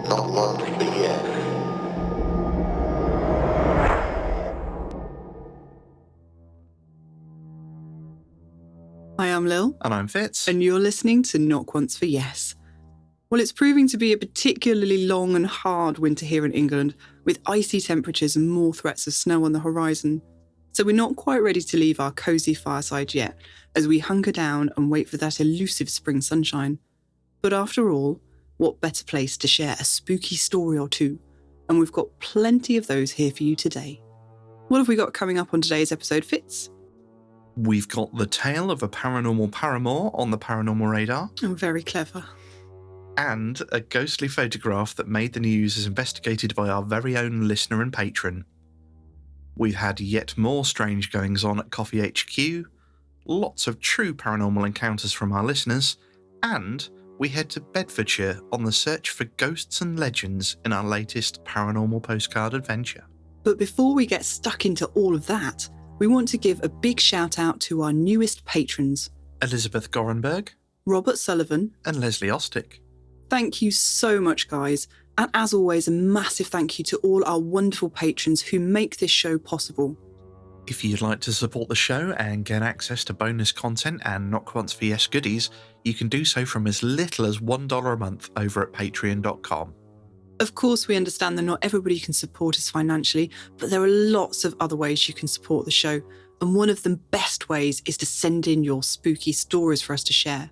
not long for yet. Hi, I'm Lil. And I'm Fitz. And you're listening to Knock Once for Yes. Well, it's proving to be a particularly long and hard winter here in England, with icy temperatures and more threats of snow on the horizon. So we're not quite ready to leave our cosy fireside yet, as we hunker down and wait for that elusive spring sunshine. But after all, what better place to share a spooky story or two? And we've got plenty of those here for you today. What have we got coming up on today's episode, Fitz? We've got the tale of a paranormal paramour on the paranormal radar. Oh, very clever. And a ghostly photograph that made the news as investigated by our very own listener and patron. We've had yet more strange goings on at KOFY HQ, lots of true paranormal encounters from our listeners, and we head to Bedfordshire on the search for ghosts and legends in our latest paranormal postcard adventure. But before we get stuck into all of that, we want to give a big shout out to our newest patrons, Elizabeth Gorenberg, Robert Sullivan, and Leslie Ostick. Thank you so much, guys. And as always, a massive thank you to all our wonderful patrons who make this show possible. If you'd like to support the show and get access to bonus content and Knock Once for Yes goodies, you can do so from as little as $1 a month over at patreon.com. Of course, we understand that not everybody can support us financially, but there are lots of other ways you can support the show. And one of the best ways is to send in your spooky stories for us to share.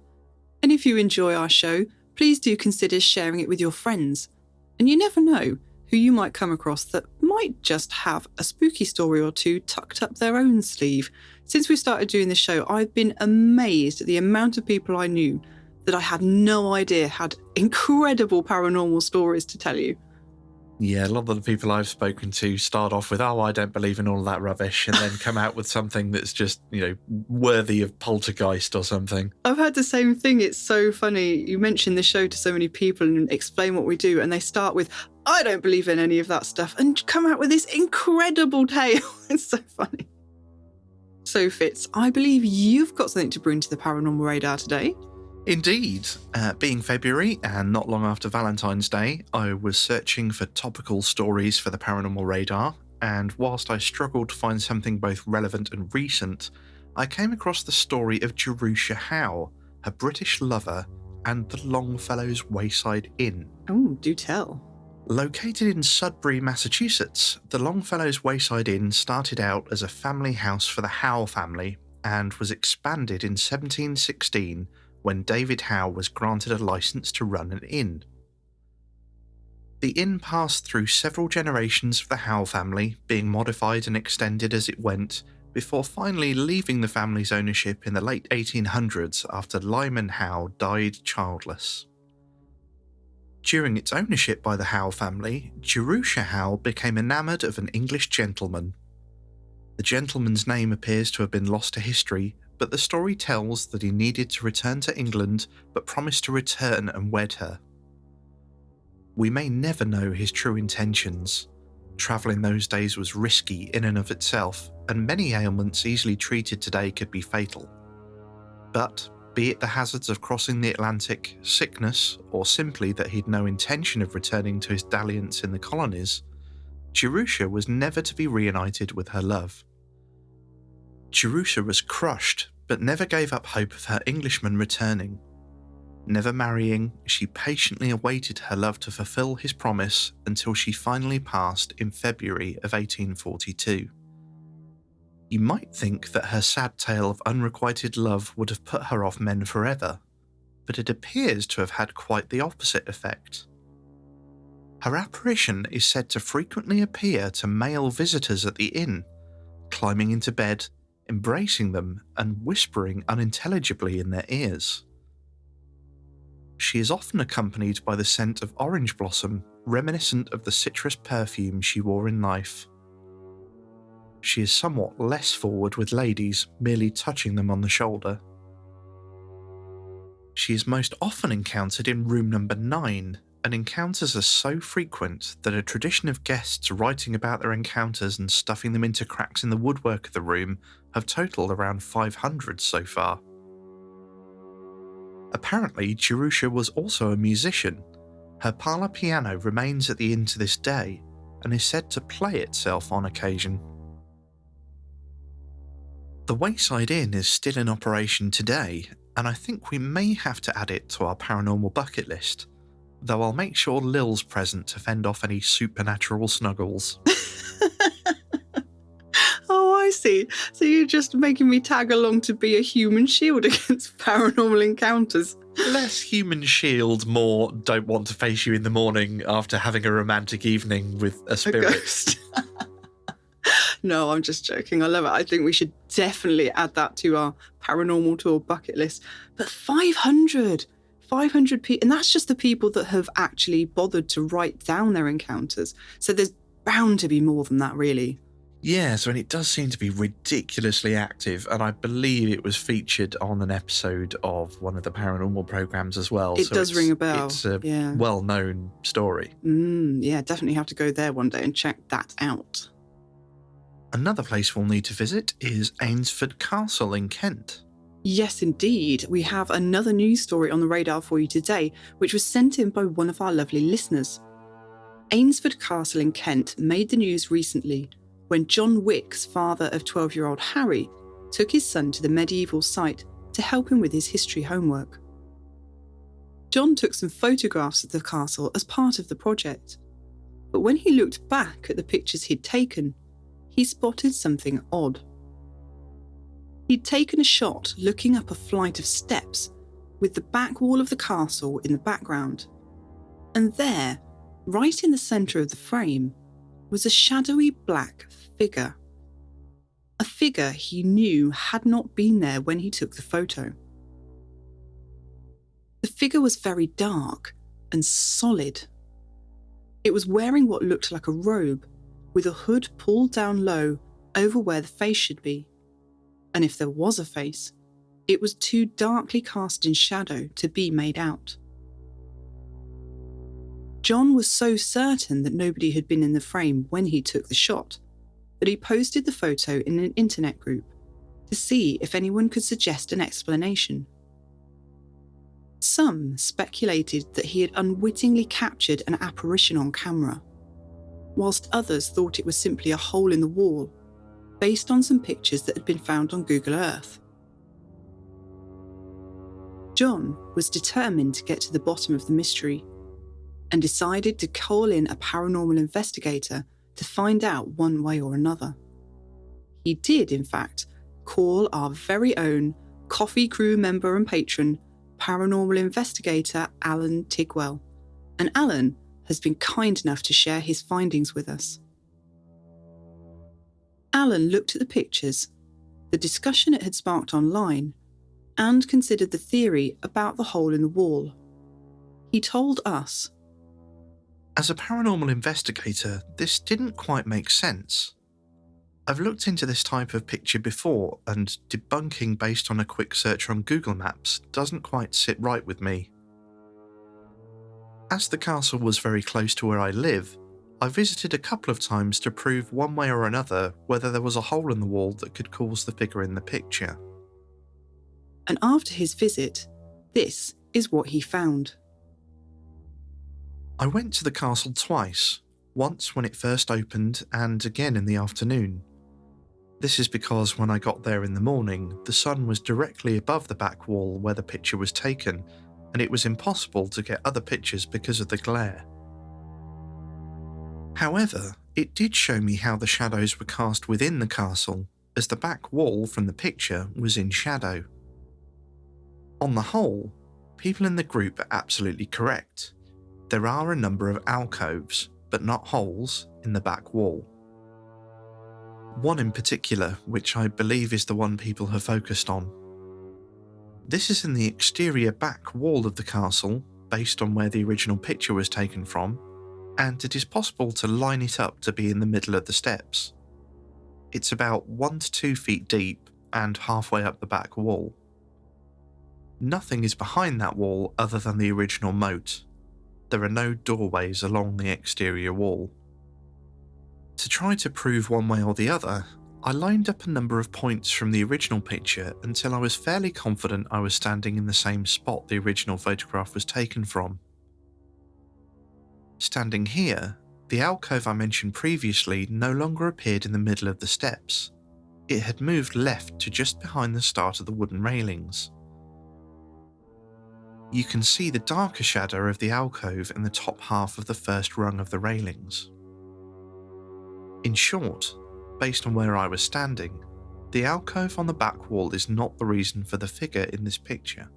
And if you enjoy our show, please do consider sharing it with your friends. And you never know who you might come across that might just have a spooky story or two tucked up their own sleeve. Since we started doing this show, I've been amazed at the amount of people I knew that I had no idea had incredible paranormal stories to tell you. Yeah, a lot of the people I've spoken to start off with, I don't believe in all that rubbish, and then come out with something that's just, worthy of poltergeist or something. I've heard the same thing. It's so funny. You mention the show to so many people and explain what we do, and they start with, I don't believe in any of that stuff, and come out with this incredible tale. It's so funny. So, Fitz, I believe you've got something to bring to the paranormal radar today. Indeed. Being February and not long after Valentine's Day, I was searching for topical stories for the paranormal radar, and whilst I struggled to find something both relevant and recent, I came across the story of Jerusha Howe, her British lover, and the Longfellows Wayside Inn. Oh, do tell. Located in Sudbury, Massachusetts, the Longfellows Wayside Inn started out as a family house for the Howe family and was expanded in 1716 when David Howe was granted a license to run an inn. The inn passed through several generations of the Howe family, being modified and extended as it went, before finally leaving the family's ownership in the late 1800s after Lyman Howe died childless. During its ownership by the Howe family, Jerusha Howe became enamoured of an English gentleman. The gentleman's name appears to have been lost to history, but the story tells that he needed to return to England but promised to return and wed her. We may never know his true intentions. Travel in those days was risky in and of itself, and many ailments easily treated today could be fatal. But, be it the hazards of crossing the Atlantic, sickness, or simply that he'd no intention of returning to his dalliance in the colonies, Jerusha was never to be reunited with her love. Jerusha was crushed, but never gave up hope of her Englishman returning. Never marrying, she patiently awaited her love to fulfill his promise until she finally passed in February of 1842. You might think that her sad tale of unrequited love would have put her off men forever, but it appears to have had quite the opposite effect. Her apparition is said to frequently appear to male visitors at the inn, climbing into bed, embracing them, and whispering unintelligibly in their ears. She is often accompanied by the scent of orange blossom, reminiscent of the citrus perfume she wore in life. She is somewhat less forward with ladies, merely touching them on the shoulder. She is most often encountered in room number 9, and encounters are so frequent that a tradition of guests writing about their encounters and stuffing them into cracks in the woodwork of the room have totaled around 500 so far. Apparently, Jerusha was also a musician. Her Her parlour piano remains at the inn to this day and is said to play itself on occasion. The Wayside Inn is still in operation today, and I think we may have to add it to our paranormal bucket list, though I'll make sure Lil's present to fend off any supernatural snuggles. Oh, I see. So you're just making me tag along to be a human shield against paranormal encounters. Less human shield, more don't want to face you in the morning after having a romantic evening with a spirit. A ghost. No, I'm just joking. I love it. I think we should definitely add that to our paranormal tour bucket list. But 500 people, and that's just the people that have actually bothered to write down their encounters. So there's bound to be more than that, really. Yeah, so it does seem to be ridiculously active, and I believe it was featured on an episode of one of the paranormal programs as well. It does ring a bell. It's a well-known story. Yeah, definitely have to go there one day and check that out. Another place we'll need to visit is Eynsford Castle in Kent. Yes, indeed. We have another news story on the radar for you today, which was sent in by one of our lovely listeners. Eynsford Castle in Kent made the news recently when John Wick's father of 12-year-old Harry took his son to the medieval site to help him with his history homework. John took some photographs of the castle as part of the project, but when he looked back at the pictures he'd taken, he spotted something odd. He'd taken a shot looking up a flight of steps with the back wall of the castle in the background, and there, right in the centre of the frame, was a shadowy black figure. A figure he knew had not been there when he took the photo. The figure was very dark and solid. It was wearing what looked like a robe, with a hood pulled down low over where the face should be. And if there was a face, it was too darkly cast in shadow to be made out. John was so certain that nobody had been in the frame when he took the shot that he posted the photo in an internet group to see if anyone could suggest an explanation. Some speculated that he had unwittingly captured an apparition on camera, whilst others thought it was simply a hole in the wall, based on some pictures that had been found on Google Earth. John was determined to get to the bottom of the mystery and decided to call in a paranormal investigator to find out one way or another. He did, in fact, call our very own KOFY crew member and patron, paranormal investigator Alan Tigwell, and Alan has been kind enough to share his findings with us. Alan looked at the pictures, the discussion it had sparked online, and considered the theory about the hole in the wall. He told us, "As a paranormal investigator, this didn't quite make sense. I've looked into this type of picture before, and debunking based on a quick search on Google Maps doesn't quite sit right with me. As the castle was very close to where I live, I visited a couple of times to prove one way or another whether there was a hole in the wall that could cause the figure in the picture." And after his visit, this is what he found. "I went to the castle twice, once when it first opened and again in the afternoon. This is because when I got there in the morning, the sun was directly above the back wall where the picture was taken, and it was impossible to get other pictures because of the glare. However, it did show me how the shadows were cast within the castle, as the back wall from the picture was in shadow. On the whole, people in the group are absolutely correct. There are a number of alcoves, but not holes, in the back wall. One in particular, which I believe is the one people have focused on. This is in the exterior back wall of the castle, based on where the original picture was taken from, and it is possible to line it up to be in the middle of the steps. It's about 1 to 2 feet deep and halfway up the back wall. Nothing is behind that wall other than the original moat. There are no doorways along the exterior wall. To try to prove one way or the other, I lined up a number of points from the original picture until I was fairly confident I was standing in the same spot the original photograph was taken from. Standing here, the alcove I mentioned previously no longer appeared in the middle of the steps. It had moved left to just behind the start of the wooden railings. You can see the darker shadow of the alcove in the top half of the first rung of the railings. In short, based on where I was standing, the alcove on the back wall is not the reason for the figure in this picture.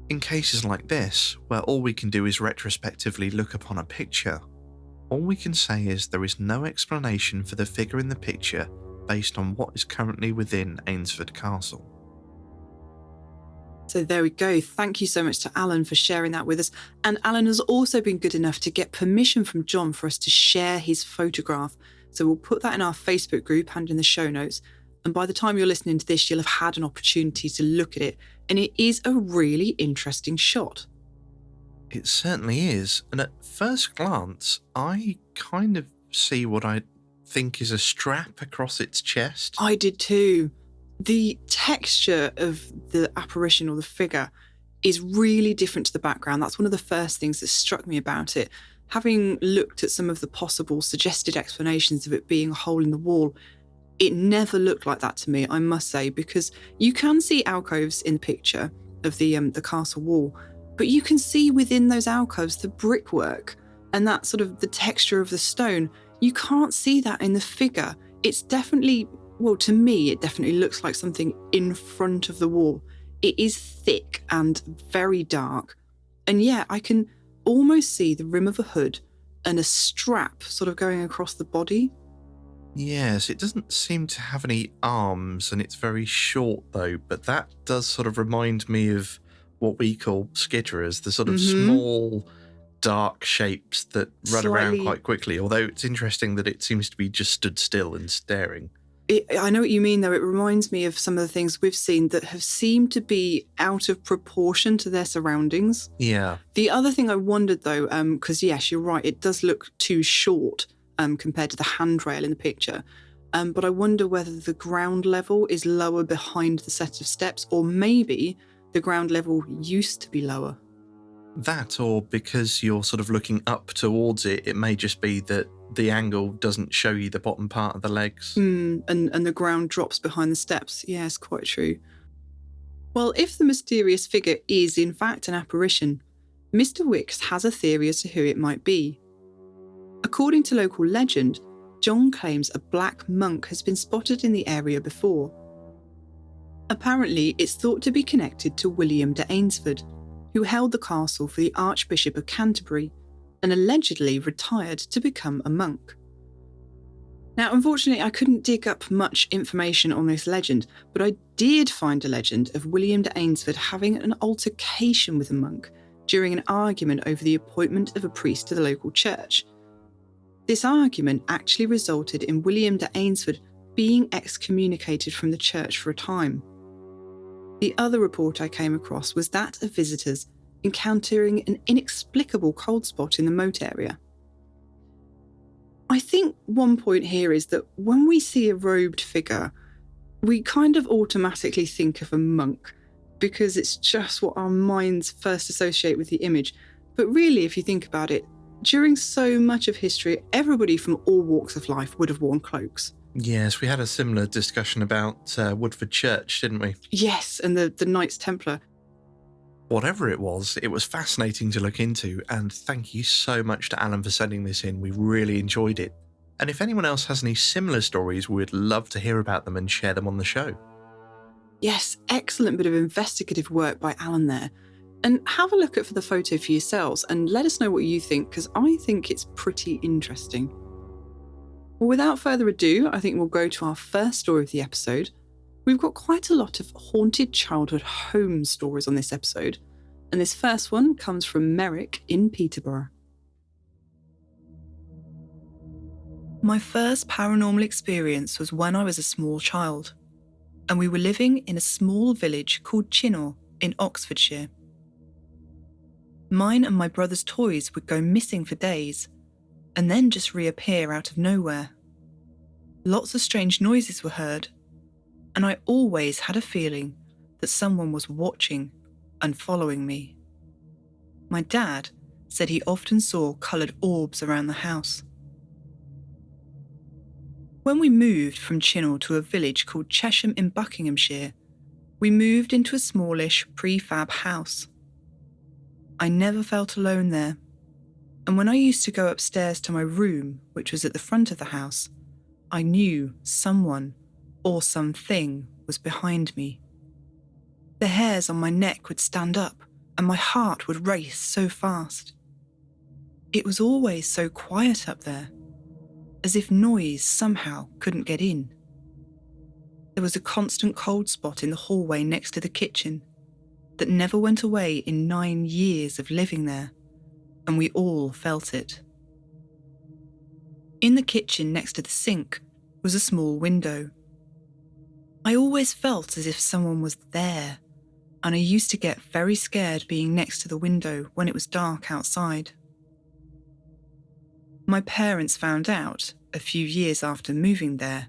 In cases like this, where all we can do is retrospectively look upon a picture, all we can say is there is no explanation for the figure in the picture based on what is currently within Eynsford Castle. So there we go. Thank you so much to Alan for sharing that with us. And Alan has also been good enough to get permission from John for us to share his photograph. So we'll put that in our Facebook group and in the show notes. And by the time you're listening to this, you'll have had an opportunity to look at it. And it is a really interesting shot. It certainly is. And at first glance, I kind of see what I think is a strap across its chest. I did too. The texture of the apparition or the figure is really different to the background. That's one of the first things that struck me about it. Having looked at some of the possible suggested explanations of it being a hole in the wall, it never looked like that to me, I must say, because you can see alcoves in the picture of the castle wall, but you can see within those alcoves the brickwork and that sort of the texture of the stone. You can't see that in the figure. It's definitely, well, to me, it definitely looks like something in front of the wall. It is thick and very dark. And yeah, I can almost see the rim of a hood and a strap sort of going across the body. Yes, it doesn't seem to have any arms, and it's very short though, but that does sort of remind me of what we call skitterers, the sort of small, dark shapes that run around quite quickly, although it's interesting that it seems to be just stood still and staring. I know what you mean, though. It reminds me of some of the things we've seen that have seemed to be out of proportion to their surroundings. Yeah. The other thing I wondered, though, because yes, you're right, it does look too short compared to the handrail in the picture. But I wonder whether the ground level is lower behind the set of steps, or maybe the ground level used to be lower. That, or because you're sort of looking up towards it, it may just be that the angle doesn't show you the bottom part of the legs. And the ground drops behind the steps. Yes, quite true. Well, if the mysterious figure is in fact an apparition, Mr. Wicks has a theory as to who it might be. According to local legend, John claims a black monk has been spotted in the area before. Apparently, it's thought to be connected to William de Eynsford, who held the castle for the Archbishop of Canterbury and allegedly retired to become a monk. Now, unfortunately, I couldn't dig up much information on this legend, but I did find a legend of William de Eynsford having an altercation with a monk during an argument over the appointment of a priest to the local church. This argument actually resulted in William de Eynsford being excommunicated from the church for a time. The other report I came across was that of visitors encountering an inexplicable cold spot in the moat area. I think one point here is that when we see a robed figure, we kind of automatically think of a monk because it's just what our minds first associate with the image. But really, if you think about it, during so much of history, everybody from all walks of life would have worn cloaks. Yes, we had a similar discussion about Woodford Church, didn't we? Yes, and the Knights Templar. Whatever it was fascinating to look into, and thank you so much to Alan for sending this in. We really enjoyed it. And if anyone else has any similar stories, we'd love to hear about them and share them on the show. Yes, excellent bit of investigative work by Alan there. And have a look at for the photo for yourselves and let us know what you think, because I think it's pretty interesting. Well, without further ado, I think we'll go to our first story of the episode. We've got quite a lot of haunted childhood home stories on this episode, and this first one comes from Merrick in Peterborough. My first paranormal experience was when I was a small child, and we were living in a small village called Chinnor in Oxfordshire. Mine and my brother's toys would go missing for days, and then just reappear out of nowhere. Lots of strange noises were heard, and I always had a feeling that someone was watching and following me. My dad said he often saw coloured orbs around the house. When we moved from Chinnell to a village called Chesham in Buckinghamshire, we moved into a smallish prefab house. I never felt alone there, and when I used to go upstairs to my room, which was at the front of the house, I knew someone or something was behind me. The hairs on my neck would stand up, and my heart would race so fast. It was always so quiet up there, as if noise somehow couldn't get in. There was a constant cold spot in the hallway next to the kitchen that never went away in 9 years of living there, and we all felt it. In the kitchen next to the sink was a small window. I always felt as if someone was there, and I used to get very scared being next to the window when it was dark outside. My parents found out, a few years after moving there,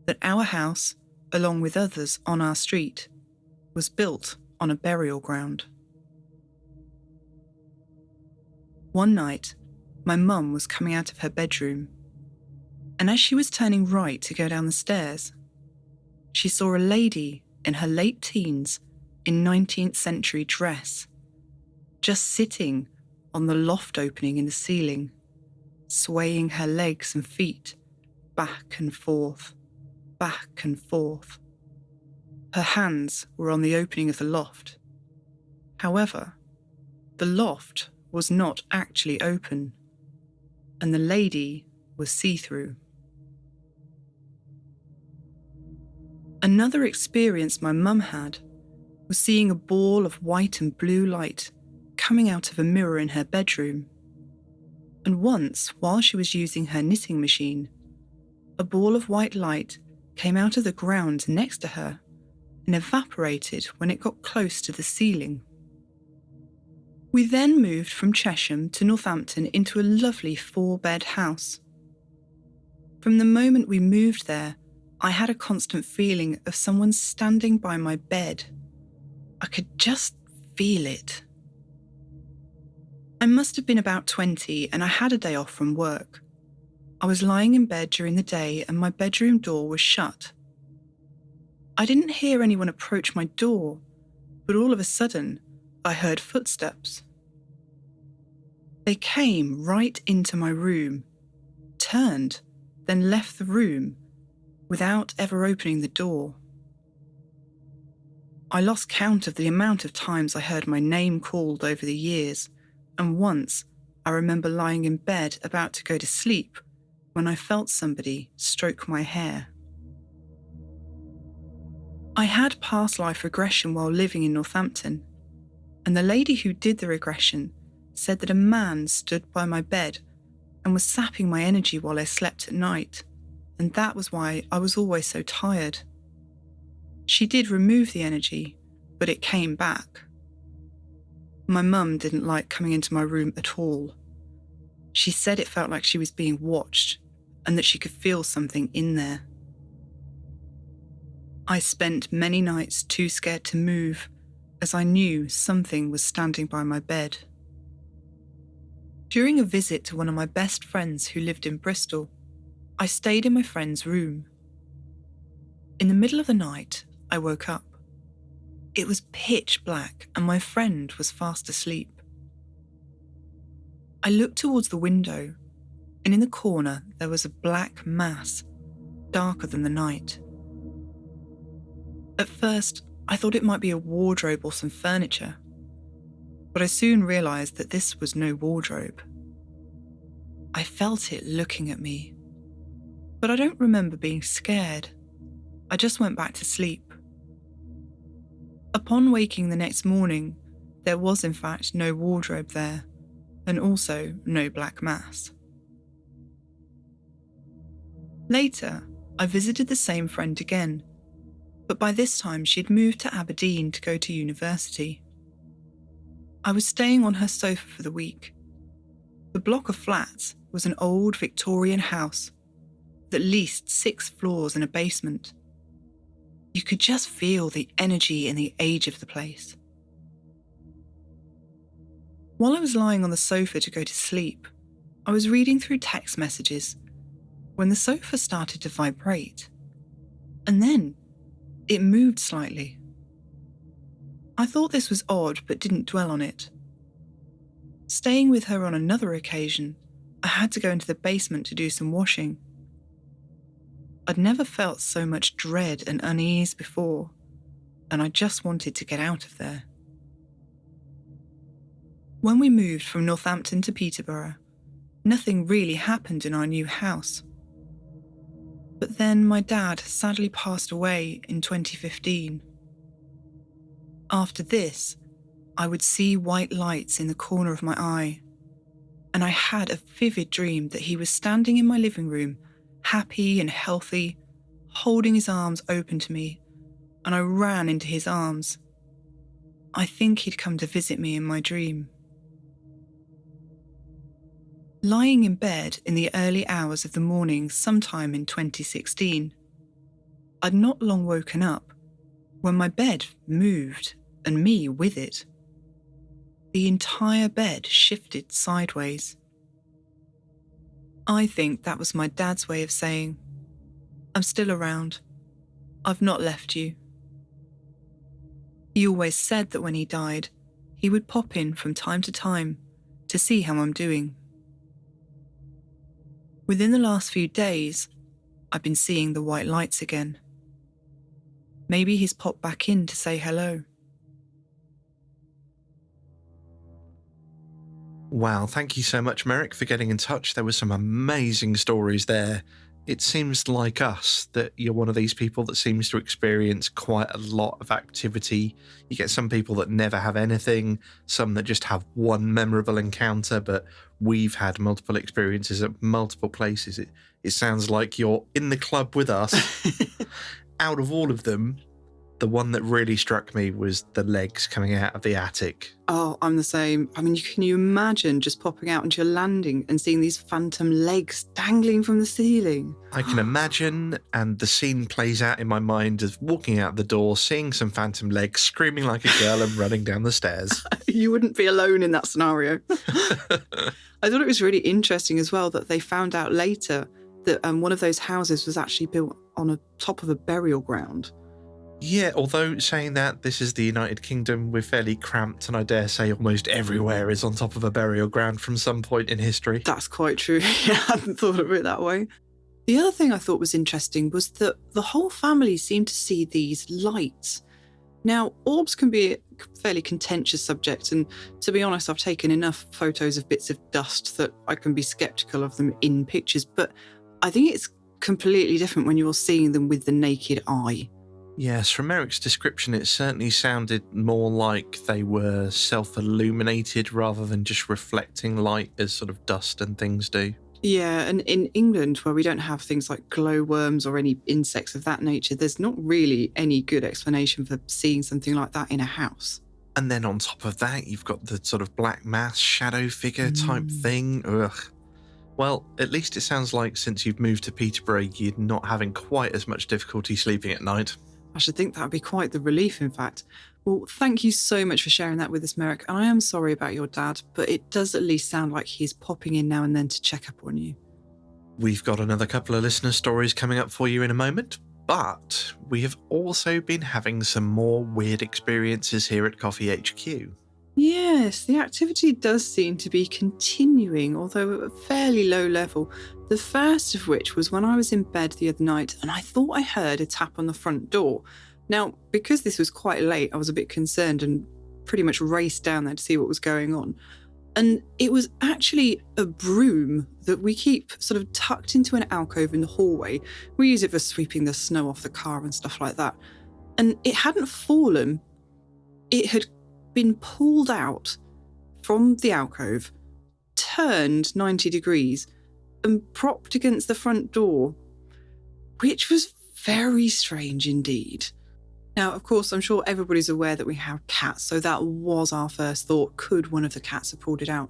that our house, along with others on our street, was built on a burial ground. One night, my mum was coming out of her bedroom, and as she was turning right to go down the stairs, she saw a lady in her late teens in 19th century dress, just sitting on the loft opening in the ceiling, swaying her legs and feet back and forth, back and forth. Her hands were on the opening of the loft. However, the loft was not actually open, and the lady was see-through. Another experience my mum had was seeing a ball of white and blue light coming out of a mirror in her bedroom. And once, while she was using her knitting machine, a ball of white light came out of the ground next to her and evaporated when it got close to the ceiling. We then moved from Chesham to Northampton into a lovely 4-bed house. From the moment we moved there, I had a constant feeling of someone standing by my bed. I could just feel it. I must have been about 20 and I had a day off from work. I was lying in bed during the day and my bedroom door was shut. I didn't hear anyone approach my door, but all of a sudden, I heard footsteps. They came right into my room, turned, then left the room without ever opening the door. I lost count of the amount of times I heard my name called over the years, and once I remember lying in bed about to go to sleep when I felt somebody stroke my hair. I had past life regression while living in Northampton, and the lady who did the regression said that a man stood by my bed and was sapping my energy while I slept at night, and that was why I was always so tired. She did remove the energy, but it came back. My mum didn't like coming into my room at all. She said it felt like she was being watched and that she could feel something in there. I spent many nights too scared to move, as I knew something was standing by my bed. During a visit to one of my best friends who lived in Bristol, I stayed in my friend's room. In the middle of the night, I woke up. It was pitch black and my friend was fast asleep. I looked towards the window, and in the corner there was a black mass, darker than the night. At first, I thought it might be a wardrobe or some furniture, but I soon realised that this was no wardrobe. I felt it looking at me, but I don't remember being scared. I just went back to sleep. Upon waking the next morning, there was in fact no wardrobe there, and also no black mass. Later, I visited the same friend again, but by this time she'd moved to Aberdeen to go to university. I was staying on her sofa for the week. The block of flats was an old Victorian house with at least 6 floors and a basement. You could just feel the energy and the age of the place. While I was lying on the sofa to go to sleep, I was reading through text messages when the sofa started to vibrate. And then it moved slightly. I thought this was odd but didn't dwell on it. Staying with her on another occasion, I had to go into the basement to do some washing. I'd never felt so much dread and unease before, and I just wanted to get out of there. When we moved from Northampton to Peterborough, nothing really happened in our new house. But then my dad sadly passed away in 2015. After this, I would see white lights in the corner of my eye, and I had a vivid dream that he was standing in my living room, happy and healthy, holding his arms open to me, and I ran into his arms. I think he'd come to visit me in my dream. Lying in bed in the early hours of the morning sometime in 2016, I'd not long woken up when my bed moved and me with it. The entire bed shifted sideways. I think that was my dad's way of saying, "I'm still around. I've not left you." He always said that when he died, he would pop in from time to time to see how I'm doing. Within the last few days, I've been seeing the white lights again. Maybe he's popped back in to say hello. Wow, thank you so much, Merrick, for getting in touch. There were some amazing stories there. It seems like us that you're one of these people that seems to experience quite a lot of activity. You get some people that never have anything, some that just have one memorable encounter, but we've had multiple experiences at multiple places. It sounds like you're in the club with us. Out of all of them, the one that really struck me was the legs coming out of the attic. Oh, I'm the same. I mean, can you imagine just popping out onto your landing and seeing these phantom legs dangling from the ceiling? I can imagine, and the scene plays out in my mind of walking out the door, seeing some phantom legs, screaming like a girl and running down the stairs. You wouldn't be alone in that scenario. I thought it was really interesting as well that they found out later that one of those houses was actually built on the top of a burial ground. Yeah, although saying that, this is the United Kingdom, we're fairly cramped, and I dare say almost everywhere is on top of a burial ground from some point in history. That's quite true. I hadn't thought of it that way. The other thing I thought was interesting was that the whole family seemed to see these lights. Now, orbs can be a fairly contentious subject, and to be honest, I've taken enough photos of bits of dust that I can be sceptical of them in pictures, but I think it's completely different when you're seeing them with the naked eye. Yes, from Merrick's description, it certainly sounded more like they were self-illuminated rather than just reflecting light as sort of dust and things do. Yeah, and in England, where we don't have things like glowworms or any insects of that nature, there's not really any good explanation for seeing something like that in a house. And then on top of that, you've got the sort of black mass shadow figure type thing. Ugh. Well, at least it sounds like since you've moved to Peterborough, you're not having quite as much difficulty sleeping at night. I should think that would be quite the relief, in fact. Well, thank you so much for sharing that with us, Merrick. And I am sorry about your dad, but it does at least sound like he's popping in now and then to check up on you. We've got another couple of listener stories coming up for you in a moment, but we have also been having some more weird experiences here at KOFY HQ. Yes, the activity does seem to be continuing, although at a fairly low level. The first of which was when I was in bed the other night and I thought I heard a tap on the front door. Now, because this was quite late, I was a bit concerned and pretty much raced down there to see what was going on. And it was actually a broom that we keep sort of tucked into an alcove in the hallway. We use it for sweeping the snow off the car and stuff like that. And it hadn't fallen. It had been pulled out from the alcove, turned 90 degrees and propped against the front door, which was very strange indeed. Now, of course, I'm sure everybody's aware that we have cats, so that was our first thought. Could one of the cats have pulled it out?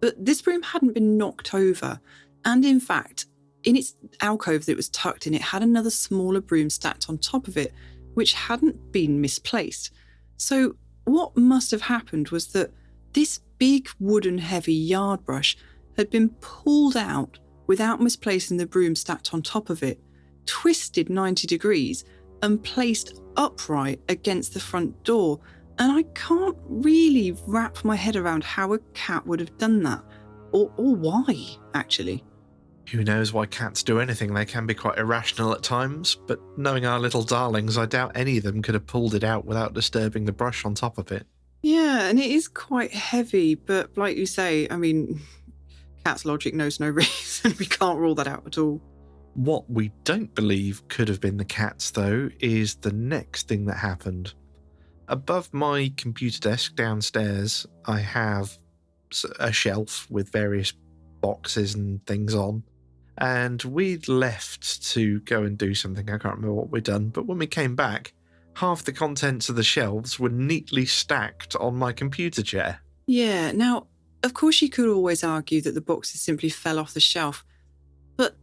But this broom hadn't been knocked over, and in fact, in its alcove that it was tucked in, it had another smaller broom stacked on top of it, which hadn't been misplaced. So what must have happened was that this big wooden heavy yard brush had been pulled out without misplacing the broom stacked on top of it, twisted 90 degrees and placed upright against the front door. And I can't really wrap my head around how a cat would have done that, or why, actually. Who knows why cats do anything? They can be quite irrational at times, but knowing our little darlings, I doubt any of them could have pulled it out without disturbing the brush on top of it. Yeah, and it is quite heavy, but like you say, I mean, cat's logic knows no reason. We can't rule that out at all. What we don't believe could have been the cats, though, is the next thing that happened. Above my computer desk downstairs, I have a shelf with various boxes and things on. And we'd left to go and do something. I can't remember what we'd done. But when we came back, half the contents of the shelves were neatly stacked on my computer chair. Yeah, now, of course you could always argue that the boxes simply fell off the shelf. But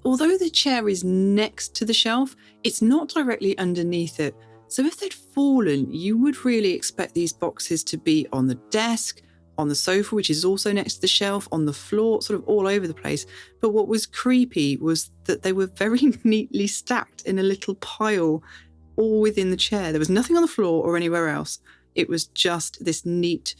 although the chair is next to the shelf, it's not directly underneath it. So if they'd fallen, you would really expect these boxes to be on the desk, on the sofa, which is also next to the shelf, on the floor, sort of all over the place. But what was creepy was that they were very neatly stacked in a little pile, all within the chair. There was nothing on the floor or anywhere else. It was just this neat,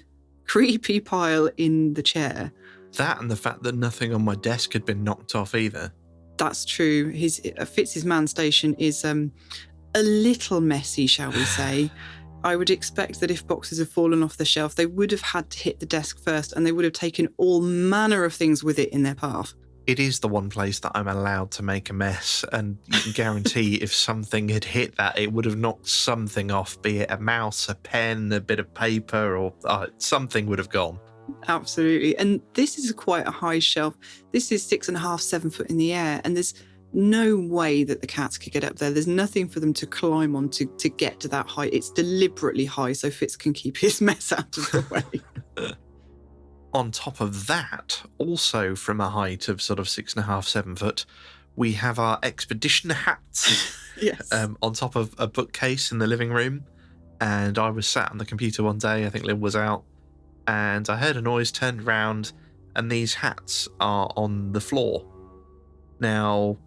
creepy pile in the chair. That and the fact that nothing on my desk had been knocked off either. That's true. Fitz's man station is a little messy, shall we say. I would expect that if boxes had fallen off the shelf, they would have had to hit the desk first, and they would have taken all manner of things with it in their path. It is the one place that I'm allowed to make a mess, and you can guarantee if something had hit that, it would have knocked something off, be it a mouse, a pen, a bit of paper, or something would have gone. Absolutely. And this is quite a high shelf. This is 6.5, 7 foot in the air, and there's no way that the cats could get up there. There's nothing for them to climb on to get to that height. It's deliberately high so Fitz can keep his mess out of the way. On top of that, also from a height of sort of 6.5, 7 foot, we have our expedition hats. Yes. On top of a bookcase in the living room. And I was sat on the computer one day, I think Liv was out, and I heard a noise, turned round, and these hats are on the floor. Now,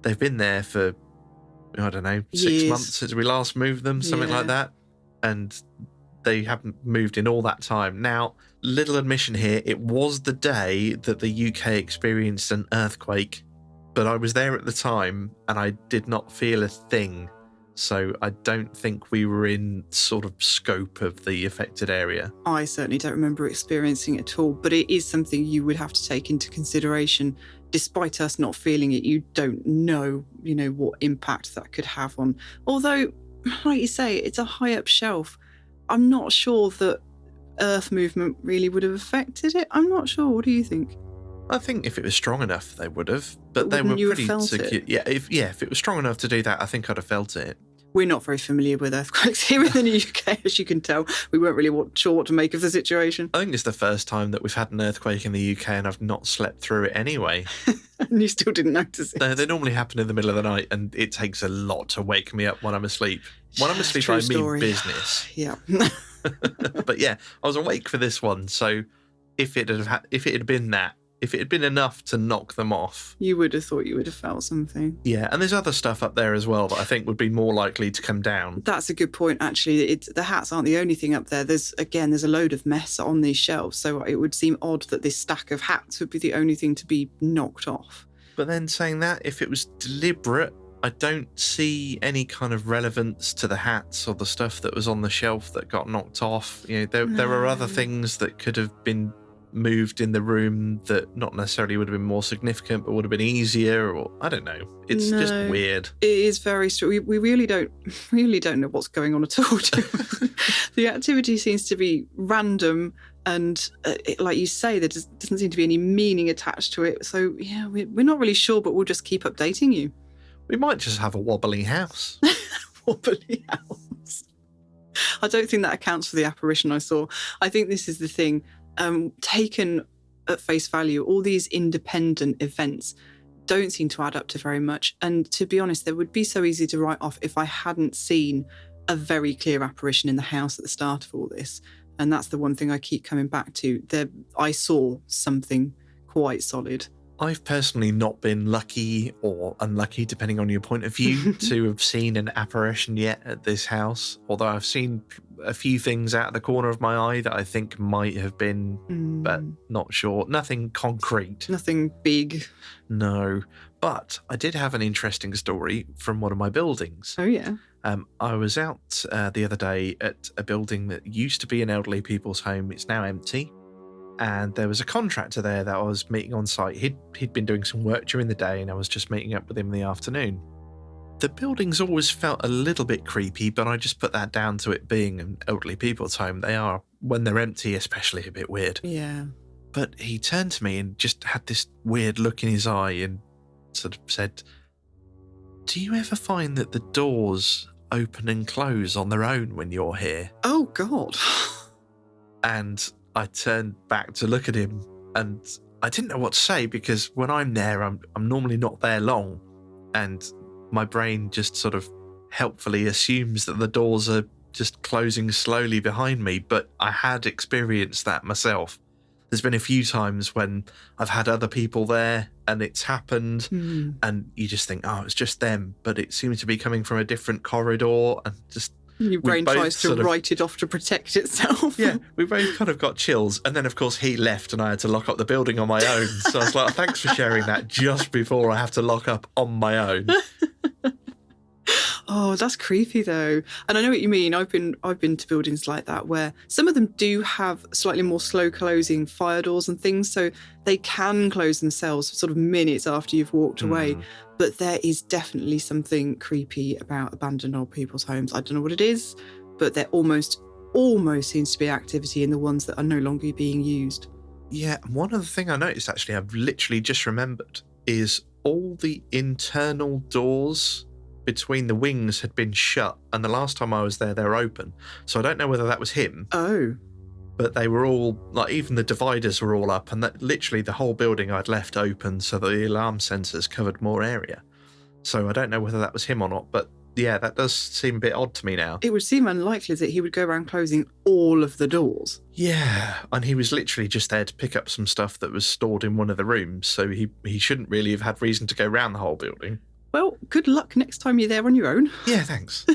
they've been there for, I don't know, 6 months since we last moved them, something like that. And they haven't moved in all that time. Now, little admission here, it was the day that the UK experienced an earthquake, but I was there at the time and I did not feel a thing. So I don't think we were in sort of scope of the affected area. I certainly don't remember experiencing it at all, but it is something you would have to take into consideration. Despite us not feeling it, you don't know, what impact that could have on. Although, like you say, it's a high up shelf. I'm not sure that earth movement really would have affected it. I'm not sure. What do you think? I think if it was strong enough, they would have. But they wouldn't were you have pretty felt secure. it? Yeah, if it was strong enough to do that, I think I'd have felt it. We're not very familiar with earthquakes here in the UK, as you can tell. We weren't really sure what to make of the situation. I think it's the first time that we've had an earthquake in the UK and I've not slept through it anyway. And you still didn't notice it. No, they normally happen in the middle of the night and it takes a lot to wake me up when I'm asleep. When I'm asleep, True I mean story. business. Yeah. But yeah, I was awake for this one, so if it had been enough to knock them off, You would have thought you would have felt something. yeah. And there's other stuff up there as well that I think would be more likely to come down. That's a good point, actually. The hats aren't the only thing up there. There's a load of mess on these shelves, so it would seem odd that this stack of hats would be the only thing to be knocked off. But then saying that, if it was deliberate, I don't see any kind of relevance to the hats or the stuff that was on the shelf that got knocked off. There are other things that could have been moved in the room that not necessarily would have been more significant, but would have been easier, or I don't know. It's just weird. It is very strange. We really don't know what's going on at all. The activity seems to be random, and like you say, there doesn't seem to be any meaning attached to it. So yeah, we're not really sure, but we'll just keep updating you. We might just have a wobbly house. Wobbly house. I don't think that accounts for the apparition I saw. I think this is the thing. Taken at face value, all these independent events don't seem to add up to very much. And to be honest, they would be so easy to write off if I hadn't seen a very clear apparition in the house at the start of all this. And that's the one thing I keep coming back to. I saw something quite solid. I've personally not been lucky or unlucky, depending on your point of view, to have seen an apparition yet at this house. Although I've seen a few things out of the corner of my eye that I think might have been, but not sure. Nothing concrete. Nothing big. No. But I did have an interesting story from one of my buildings. Oh, yeah. I was out the other day at a building that used to be an elderly people's home. It's now empty. And there was a contractor there that I was meeting on site. He'd been doing some work during the day, and I was just meeting up with him in the afternoon. The buildings always felt a little bit creepy, but I just put that down to it being an elderly people's home. They are, when they're empty, especially a bit weird. Yeah. But he turned to me and just had this weird look in his eye and sort of said, "Do you ever find that the doors open and close on their own when you're here?" Oh, God. And I turned back to look at him, and I didn't know what to say, because when I'm there, I'm normally not there long, and my brain just sort of helpfully assumes that the doors are just closing slowly behind me, but I had experienced that myself. There's been a few times when I've had other people there and it's happened, and you just think, oh, it's just them, but it seems to be coming from a different corridor, and just... Your brain tries to write it off to protect itself. Yeah, we both kind of got chills. And then, of course, he left and I had to lock up the building on my own. So I was like, thanks for sharing that just before I have to lock up on my own. Oh, that's creepy though. And I know what you mean. I've been to buildings like that where some of them do have slightly more slow closing fire doors and things, so they can close themselves sort of minutes after you've walked away. But there is definitely something creepy about abandoned old people's homes. I don't know what it is, but there almost seems to be activity in the ones that are no longer being used. Yeah, one other thing I noticed, actually, I've literally just remembered, is all the internal doors between the wings had been shut, and the last time I was there, they were open. So I don't know whether that was him. Oh. But they were all, like, even the dividers were all up, and that literally the whole building I'd left open so that the alarm sensors covered more area. So I don't know whether that was him or not, but yeah, that does seem a bit odd to me now. It would seem unlikely that he would go around closing all of the doors. Yeah, and he was literally just there to pick up some stuff that was stored in one of the rooms, so he shouldn't really have had reason to go around the whole building. Well, good luck next time you're there on your own. Yeah, thanks.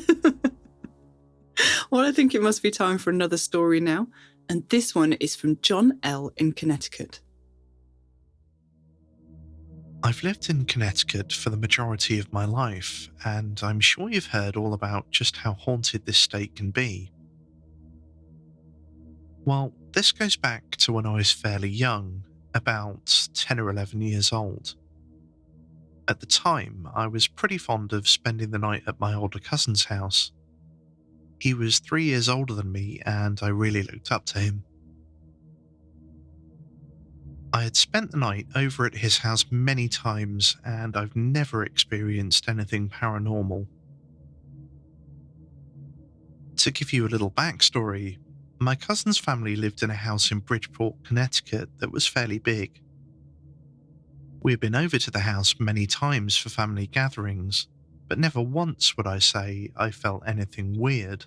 Well, I think it must be time for another story now. And this one is from John L. in Connecticut. I've lived in Connecticut for the majority of my life, and I'm sure you've heard all about just how haunted this state can be. Well, this goes back to when I was fairly young, about 10 or 11 years old. At the time, I was pretty fond of spending the night at my older cousin's house. He was 3 years older than me, and I really looked up to him. I had spent the night over at his house many times, and I've never experienced anything paranormal. To give you a little backstory, my cousin's family lived in a house in Bridgeport, Connecticut that was fairly big. We had been over to the house many times for family gatherings, but never once would I say I felt anything weird.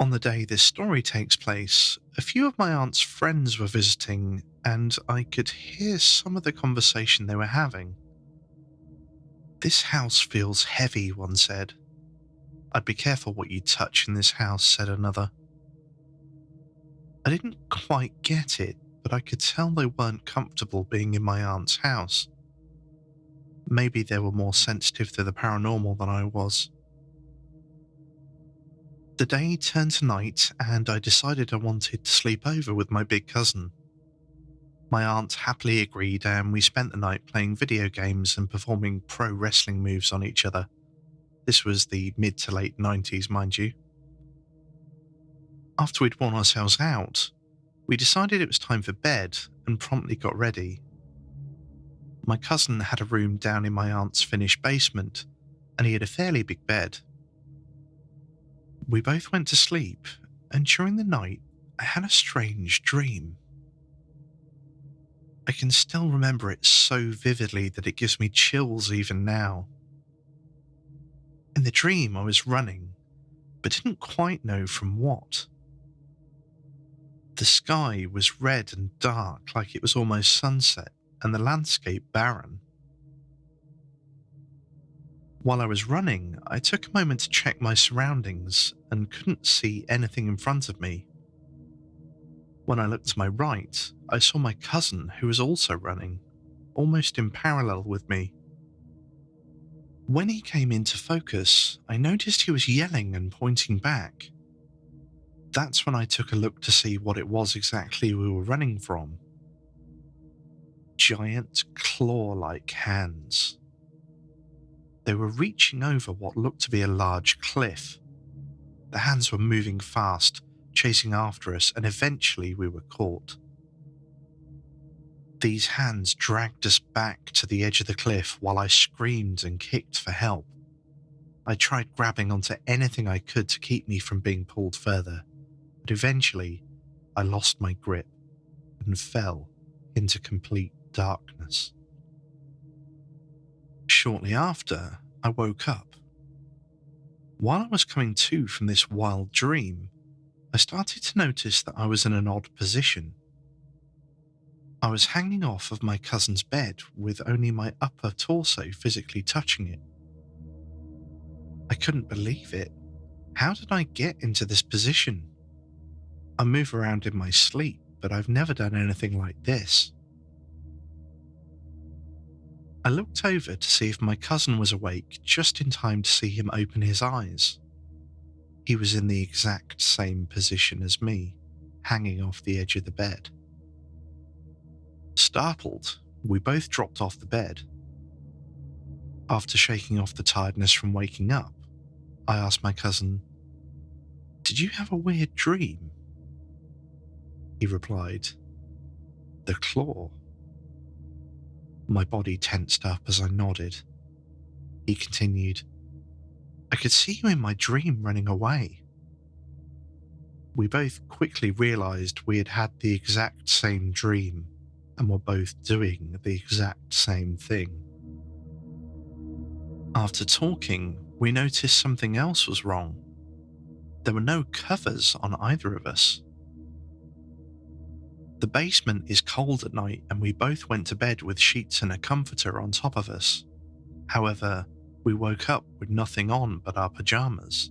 On the day this story takes place, a few of my aunt's friends were visiting, and I could hear some of the conversation they were having. "This house feels heavy," one said. "I'd be careful what you touch in this house," said another. I didn't quite get it, but I could tell they weren't comfortable being in my aunt's house. Maybe they were more sensitive to the paranormal than I was. The day turned to night, and I decided I wanted to sleep over with my big cousin. My aunt happily agreed, and we spent the night playing video games and performing pro wrestling moves on each other. This was the mid to late 90s, mind you. After we'd worn ourselves out, we decided it was time for bed and promptly got ready. My cousin had a room down in my aunt's finished basement, and he had a fairly big bed. We both went to sleep, and during the night, I had a strange dream. I can still remember it so vividly that it gives me chills even now. In the dream, I was running, but didn't quite know from what. The sky was red and dark, like it was almost sunset, and the landscape barren. While I was running, I took a moment to check my surroundings and couldn't see anything in front of me. When I looked to my right, I saw my cousin, who was also running, almost in parallel with me. When he came into focus, I noticed he was yelling and pointing back. That's when I took a look to see what it was exactly we were running from. Giant claw-like hands. They were reaching over what looked to be a large cliff. The hands were moving fast, chasing after us, and eventually we were caught. These hands dragged us back to the edge of the cliff while I screamed and kicked for help. I tried grabbing onto anything I could to keep me from being pulled further, but eventually I lost my grip and fell into complete darkness. Shortly after, I woke up. While I was coming to from this wild dream, I started to notice that I was in an odd position. I was hanging off of my cousin's bed with only my upper torso physically touching it. I couldn't believe it. How did I get into this position? I move around in my sleep, but I've never done anything like this. I looked over to see if my cousin was awake just in time to see him open his eyes. He was in the exact same position as me, hanging off the edge of the bed. Startled, we both dropped off the bed. After shaking off the tiredness from waking up, I asked my cousin, "Did you have a weird dream?" He replied, "The claw." My body tensed up as I nodded. He continued, "I could see you in my dream running away." We both quickly realized we had had the exact same dream and were both doing the exact same thing. After talking, we noticed something else was wrong. There were no covers on either of us. The basement is cold at night and we both went to bed with sheets and a comforter on top of us. However, we woke up with nothing on but our pajamas.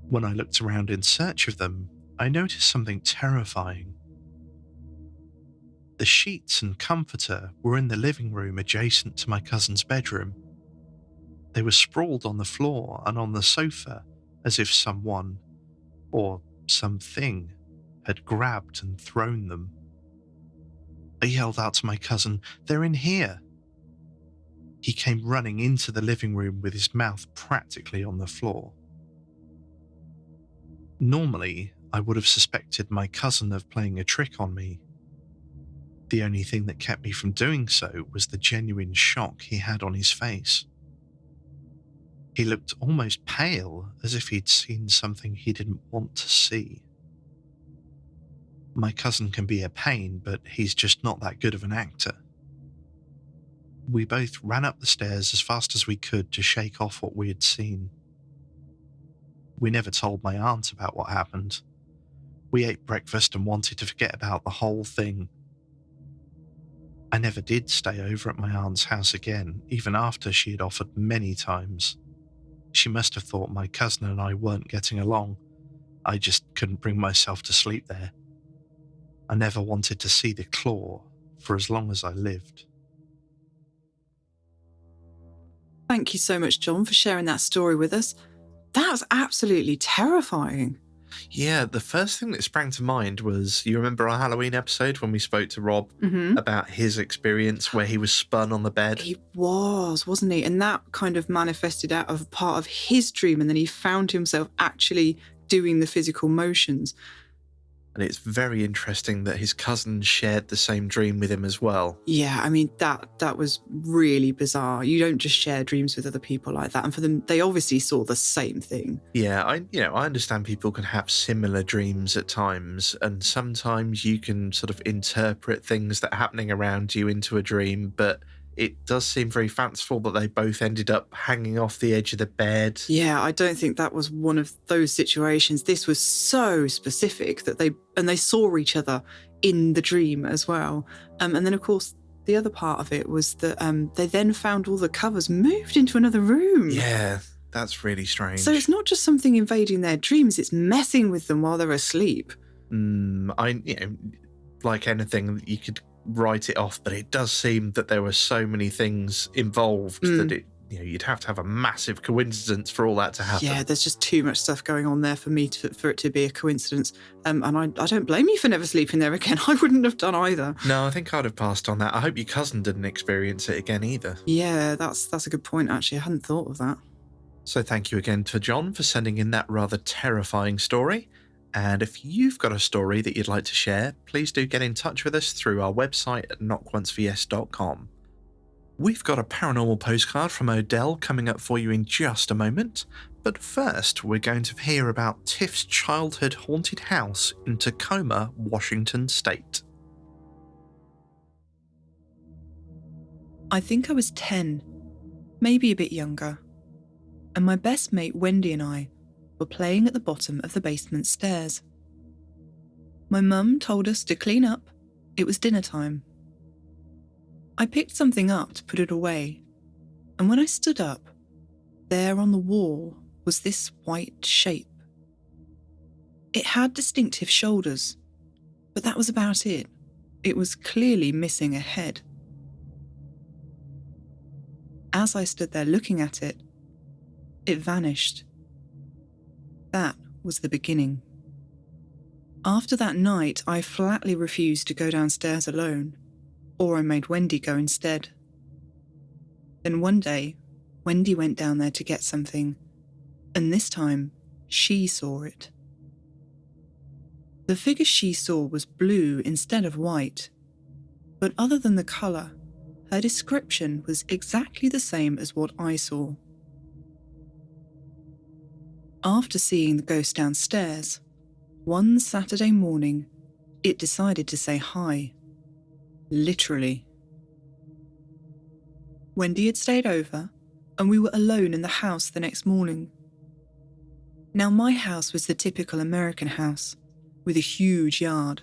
When I looked around in search of them, I noticed something terrifying. The sheets and comforter were in the living room adjacent to my cousin's bedroom. They were sprawled on the floor and on the sofa as if someone, or something, had grabbed and thrown them. I yelled out to my cousin, "They're in here!" He came running into the living room with his mouth practically on the floor. Normally, I would have suspected my cousin of playing a trick on me. The only thing that kept me from doing so was the genuine shock he had on his face. He looked almost pale, as if he'd seen something he didn't want to see. My cousin can be a pain, but he's just not that good of an actor. We both ran up the stairs as fast as we could to shake off what we had seen. We never told my aunt about what happened. We ate breakfast and wanted to forget about the whole thing. I never did stay over at my aunt's house again, even after she had offered many times. She must have thought my cousin and I weren't getting along. I just couldn't bring myself to sleep there. I never wanted to see the claw for as long as I lived. Thank you so much, John, for sharing that story with us. That was absolutely terrifying. Yeah, the first thing that sprang to mind was, you remember our Halloween episode when we spoke to Rob about his experience where he was spun on the bed? He was, wasn't he? And that kind of manifested out of part of his dream, and then he found himself actually doing the physical motions. And it's very interesting that his cousin shared the same dream with him as well. Yeah, I mean, that was really bizarre. You don't just share dreams with other people like that. And for them, they obviously saw the same thing. Yeah, I understand people can have similar dreams at times, and sometimes you can sort of interpret things that are happening around you into a dream, but it does seem very fanciful that they both ended up hanging off the edge of the bed. Yeah, I don't think that was one of those situations. This was so specific that they saw each other in the dream as well. And then, of course, the other part of it was that they then found all the covers moved into another room. Yeah, that's really strange. So it's not just something invading their dreams, it's messing with them while they're asleep. Like anything, you could write it off, but it does seem that there were so many things involved that you'd have to have a massive coincidence for all that to happen. Yeah, there's just too much stuff going on there for it to be a coincidence. And I don't blame you for never sleeping there again. I wouldn't have done either. No, I think I'd have passed on that. I hope your cousin didn't experience it again either. Yeah, that's a good point, actually. I hadn't thought of that. So thank you again to John for sending in that rather terrifying story. And if you've got a story that you'd like to share, please do get in touch with us through our website at knockonceforyes.com. We've got a paranormal postcard from Odell coming up for you in just a moment, but first we're going to hear about Tiff's childhood haunted house in Tacoma, Washington State. I think I was 10, maybe a bit younger, and my best mate Wendy and I were playing at the bottom of the basement stairs. My mum told us to clean up, it was dinner time. I picked something up to put it away, and when I stood up, there on the wall was this white shape. It had distinctive shoulders, but that was about it. It was clearly missing a head. As I stood there looking at it, it vanished. That was the beginning. After that night, I flatly refused to go downstairs alone, or I made Wendy go instead. Then one day, Wendy went down there to get something, and this time, she saw it. The figure she saw was blue instead of white, but other than the colour, her description was exactly the same as what I saw. After seeing the ghost downstairs, one Saturday morning, it decided to say hi. Literally. Wendy had stayed over, and we were alone in the house the next morning. Now, my house was the typical American house, with a huge yard.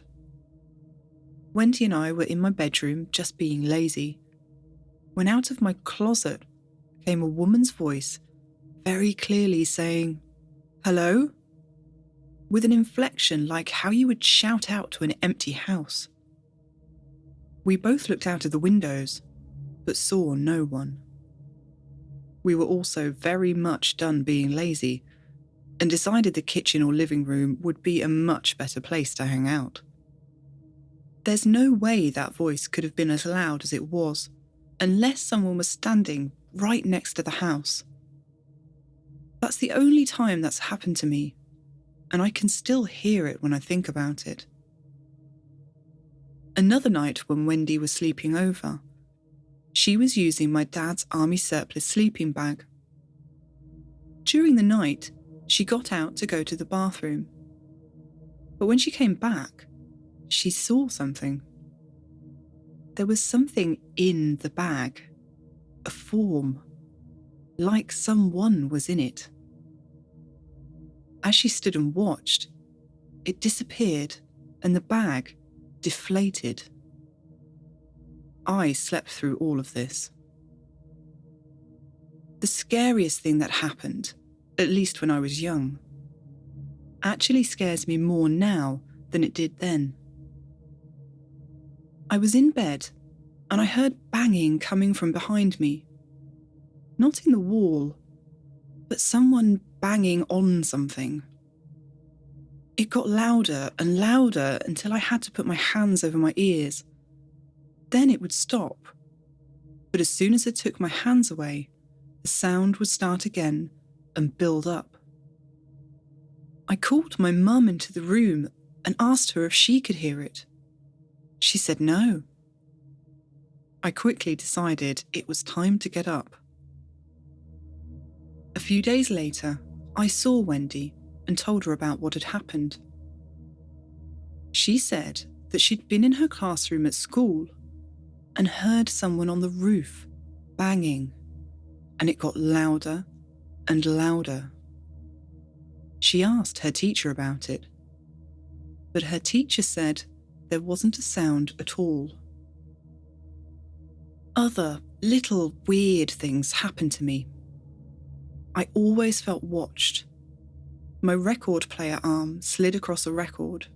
Wendy and I were in my bedroom, just being lazy, when out of my closet came a woman's voice, very clearly saying, "Hello?" with an inflection like how you would shout out to an empty house. We both looked out of the windows, but saw no one. We were also very much done being lazy, and decided the kitchen or living room would be a much better place to hang out. There's no way that voice could have been as loud as it was, unless someone was standing right next to the house. That's the only time that's happened to me, and I can still hear it when I think about it. Another night when Wendy was sleeping over, she was using my dad's army surplus sleeping bag. During the night, she got out to go to the bathroom. But when she came back, she saw something. There was something in the bag, a form, like someone was in it. As she stood and watched, it disappeared and the bag deflated. I slept through all of this. The scariest thing that happened, at least when I was young, actually scares me more now than it did then. I was in bed and I heard banging coming from behind me. Not in the wall, but someone banging on something. It got louder and louder until I had to put my hands over my ears. Then it would stop. But as soon as I took my hands away, the sound would start again and build up. I called my mum into the room and asked her if she could hear it. She said no. I quickly decided it was time to get up. A few days later, I saw Wendy and told her about what had happened. She said that she'd been in her classroom at school and heard someone on the roof banging, and it got louder and louder. She asked her teacher about it, but her teacher said there wasn't a sound at all. Other little weird things happened to me. I always felt watched. My record player arm slid across a record.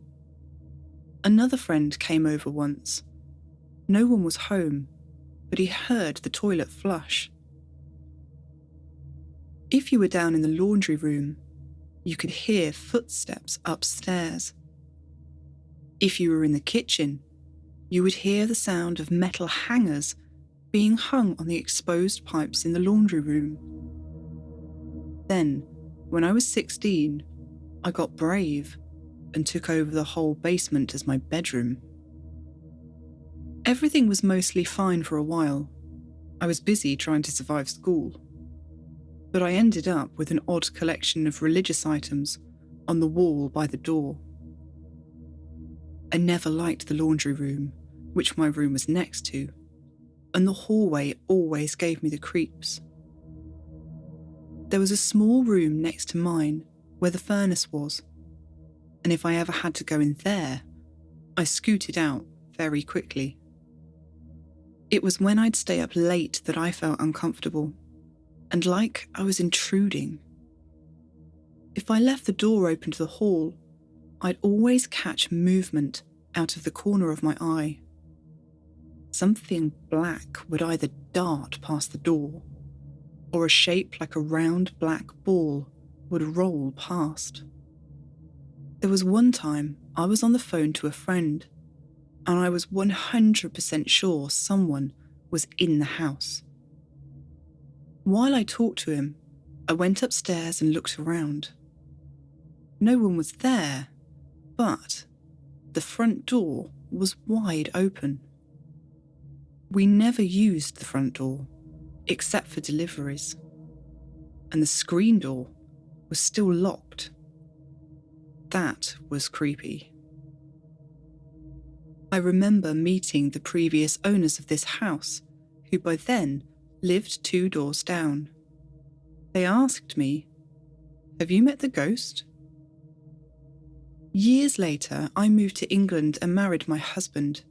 Another friend came over once. No one was home, but he heard the toilet flush. If you were down in the laundry room, you could hear footsteps upstairs. If you were in the kitchen, you would hear the sound of metal hangers being hung on the exposed pipes in the laundry room. Then, when I was 16, I got brave and took over the whole basement as my bedroom. Everything was mostly fine for a while. I was busy trying to survive school. But I ended up with an odd collection of religious items on the wall by the door. I never liked the laundry room, which my room was next to, and the hallway always gave me the creeps. There was a small room next to mine where the furnace was, and if I ever had to go in there, I scooted out very quickly. It was when I'd stay up late that I felt uncomfortable, and like I was intruding. If I left the door open to the hall, I'd always catch movement out of the corner of my eye. Something black would either dart past the door, or a shape like a round black ball would roll past. There was one time I was on the phone to a friend, and I was 100% sure someone was in the house. While I talked to him, I went upstairs and looked around. No one was there, but the front door was wide open. We never used the front door, except for deliveries, and the screen door was still locked. That was creepy. I remember meeting the previous owners of this house, who by then lived 2 doors down. They asked me, "Have you met the ghost?" Years later, I moved to England and married my husband.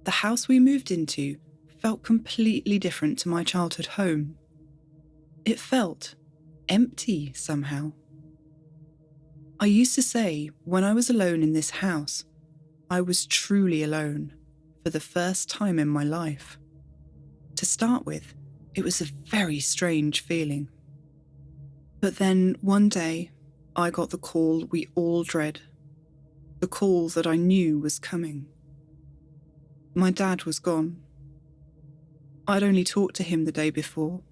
The house we moved into felt completely different to my childhood home. It felt empty somehow. I used to say when I was alone in this house, I was truly alone for the first time in my life. To start with, it was a very strange feeling. But then one day, I got the call we all dread. The call that I knew was coming. My dad was gone. I'd only talked to him the day before.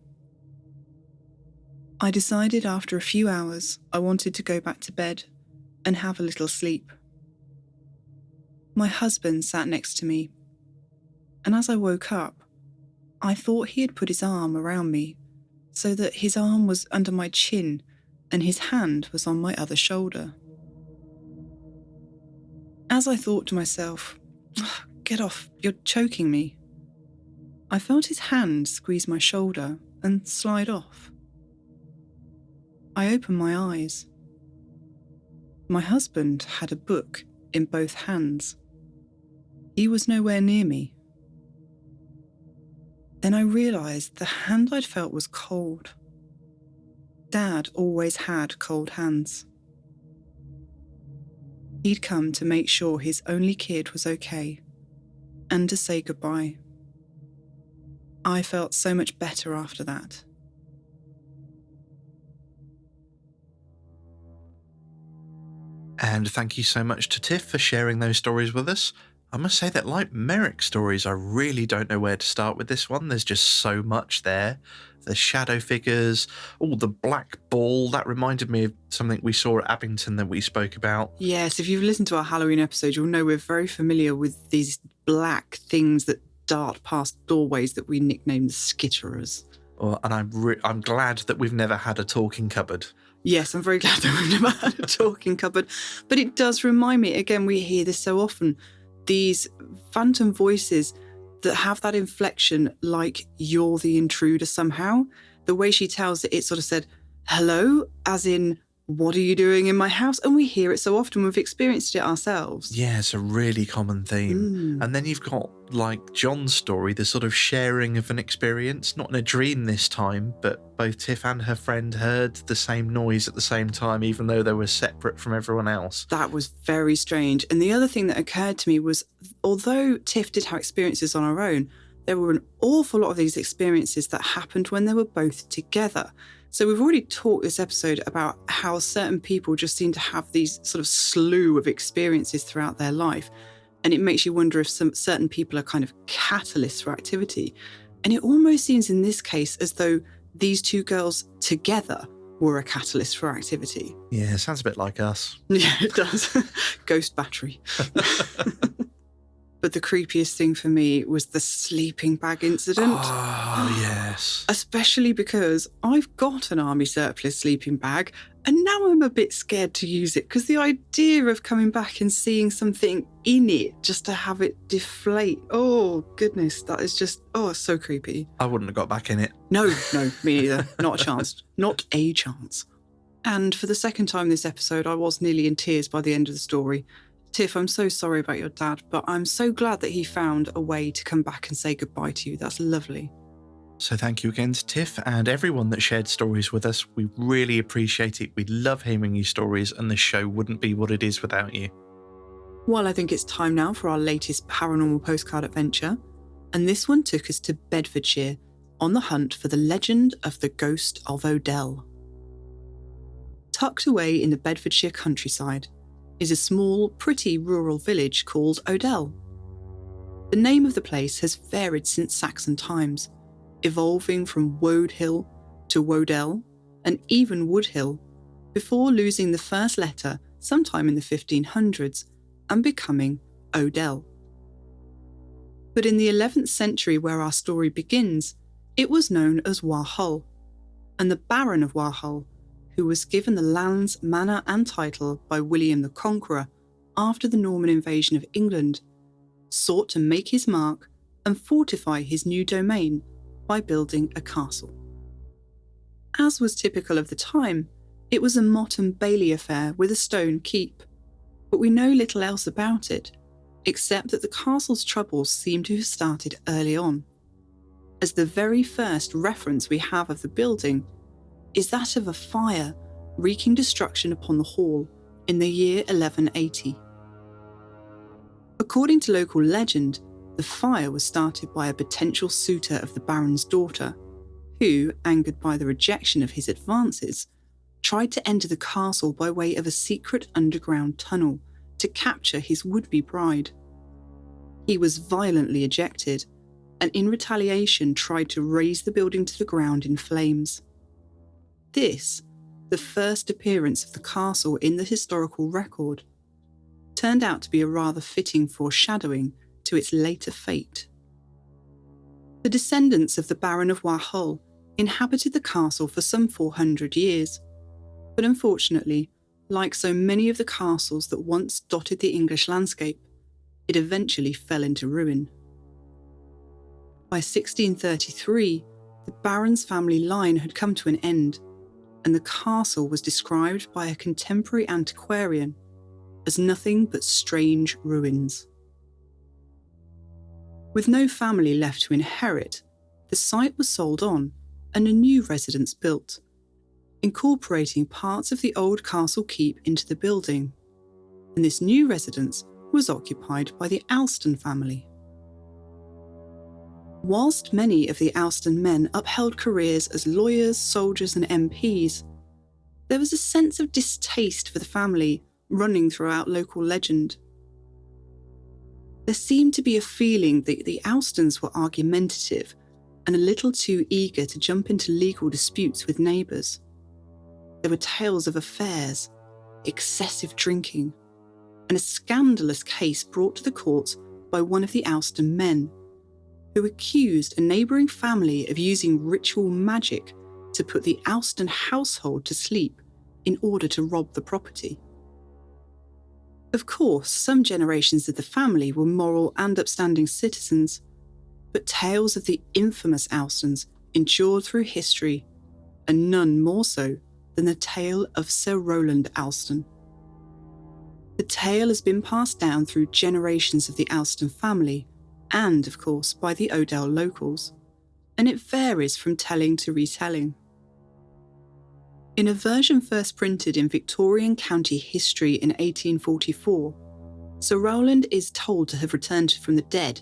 I decided after a few hours I wanted to go back to bed and have a little sleep. My husband sat next to me, and as I woke up, I thought he had put his arm around me so that his arm was under my chin and his hand was on my other shoulder. As I thought to myself, "Get off, you're choking me," I felt his hand squeeze my shoulder and slide off. I opened my eyes. My husband had a book in both hands. He was nowhere near me. Then I realised the hand I'd felt was cold. Dad always had cold hands. He'd come to make sure his only kid was okay and to say goodbye. I felt so much better after that. And thank you so much to Tiff for sharing those stories with us. I must say that, like Merrick's stories, I really don't know where to start with this one. There's just so much there. The shadow figures, the black ball, that reminded me of something we saw at Abington that we spoke about. Yes, if you've listened to our Halloween episode, you'll know we're very familiar with these black things that dart past doorways that we nicknamed the skitterers. And I'm glad that we've never had a talking cupboard. Yes, I'm very glad that we've never had a talking cupboard. But it does remind me, again, we hear this so often, these phantom voices, that have that inflection like you're the intruder somehow. The way she tells it, it sort of said, hello, as in, what are you doing in my house? And we hear it so often, we've experienced it ourselves. Yeah, it's a really common theme. And then you've got, like, John's story, the sort of sharing of an experience, not in a dream this time, but both Tiff and her friend heard the same noise at the same time, even though they were separate from everyone else. That was very strange. And the other thing that occurred to me was, although Tiff did have experiences on her own, there were an awful lot of these experiences that happened when they were both together. So we've already talked this episode about how certain people just seem to have these sort of slew of experiences throughout their life. And it makes you wonder if some certain people are kind of catalysts for activity. And it almost seems in this case as though these two girls together were a catalyst for activity. Yeah, sounds a bit like us. Yeah, it does. Ghost battery. But the creepiest thing for me was the sleeping bag incident. Oh, yes. Especially because I've got an army surplus sleeping bag and now I'm a bit scared to use it because the idea of coming back and seeing something in it just to have it deflate. Oh, goodness, that is just, it's so creepy. I wouldn't have got back in it. No, me neither. Not a chance. Not a chance. And for the second time this episode, I was nearly in tears by the end of the story. Tiff, I'm so sorry about your dad, but I'm so glad that he found a way to come back and say goodbye to you. That's lovely. So thank you again to Tiff and everyone that shared stories with us. We really appreciate it. We love hearing your stories, and the show wouldn't be what it is without you. Well, I think it's time now for our latest paranormal postcard adventure, and this one took us to Bedfordshire on the hunt for the legend of the ghost of Odell. Tucked away in the Bedfordshire countryside is a small, pretty rural village called Odell. The name of the place has varied since Saxon times, evolving from Woad Hill to Wodell and even Wood Hill, before losing the first letter sometime in the 1500s and becoming Odell. But in the 11th century, where our story begins, it was known as Warhull, and the Baron of Warhull, who was given the lands, manor and title by William the Conqueror after the Norman invasion of England, sought to make his mark and fortify his new domain by building a castle. As was typical of the time, it was a Motte and Bailey affair with a stone keep, but we know little else about it, except that the castle's troubles seem to have started early on, as the very first reference we have of the building is that of a fire wreaking destruction upon the hall in the year 1180. According to local legend, the fire was started by a potential suitor of the Baron's daughter, who, angered by the rejection of his advances, tried to enter the castle by way of a secret underground tunnel to capture his would-be bride. He was violently ejected, and in retaliation tried to raze the building to the ground in flames. This, the first appearance of the castle in the historical record, turned out to be a rather fitting foreshadowing to its later fate. The descendants of the Baron of Warhull inhabited the castle for some 400 years, but unfortunately, like so many of the castles that once dotted the English landscape, it eventually fell into ruin. By 1633, the Baron's family line had come to an end, and the castle was described by a contemporary antiquarian as nothing but strange ruins. With no family left to inherit, the site was sold on and a new residence built, incorporating parts of the old castle keep into the building, and this new residence was occupied by the Alston family. Whilst many of the Alston men upheld careers as lawyers, soldiers and MPs, there was a sense of distaste for the family running throughout local legend. There seemed to be a feeling that the Alstons were argumentative and a little too eager to jump into legal disputes with neighbours. There were tales of affairs, excessive drinking, and a scandalous case brought to the courts by one of the Alston men, who accused a neighbouring family of using ritual magic to put the Alston household to sleep in order to rob the property. Of course, some generations of the family were moral and upstanding citizens, But tales of the infamous Alstons endured through history, and none more so than the tale of Sir Rowland Alston. The tale has been passed down through generations of the Alston family and, of course, by the Odell locals, and it varies from telling to retelling. In a version first printed in Victorian county history in 1844, Sir Rowland is told to have returned from the dead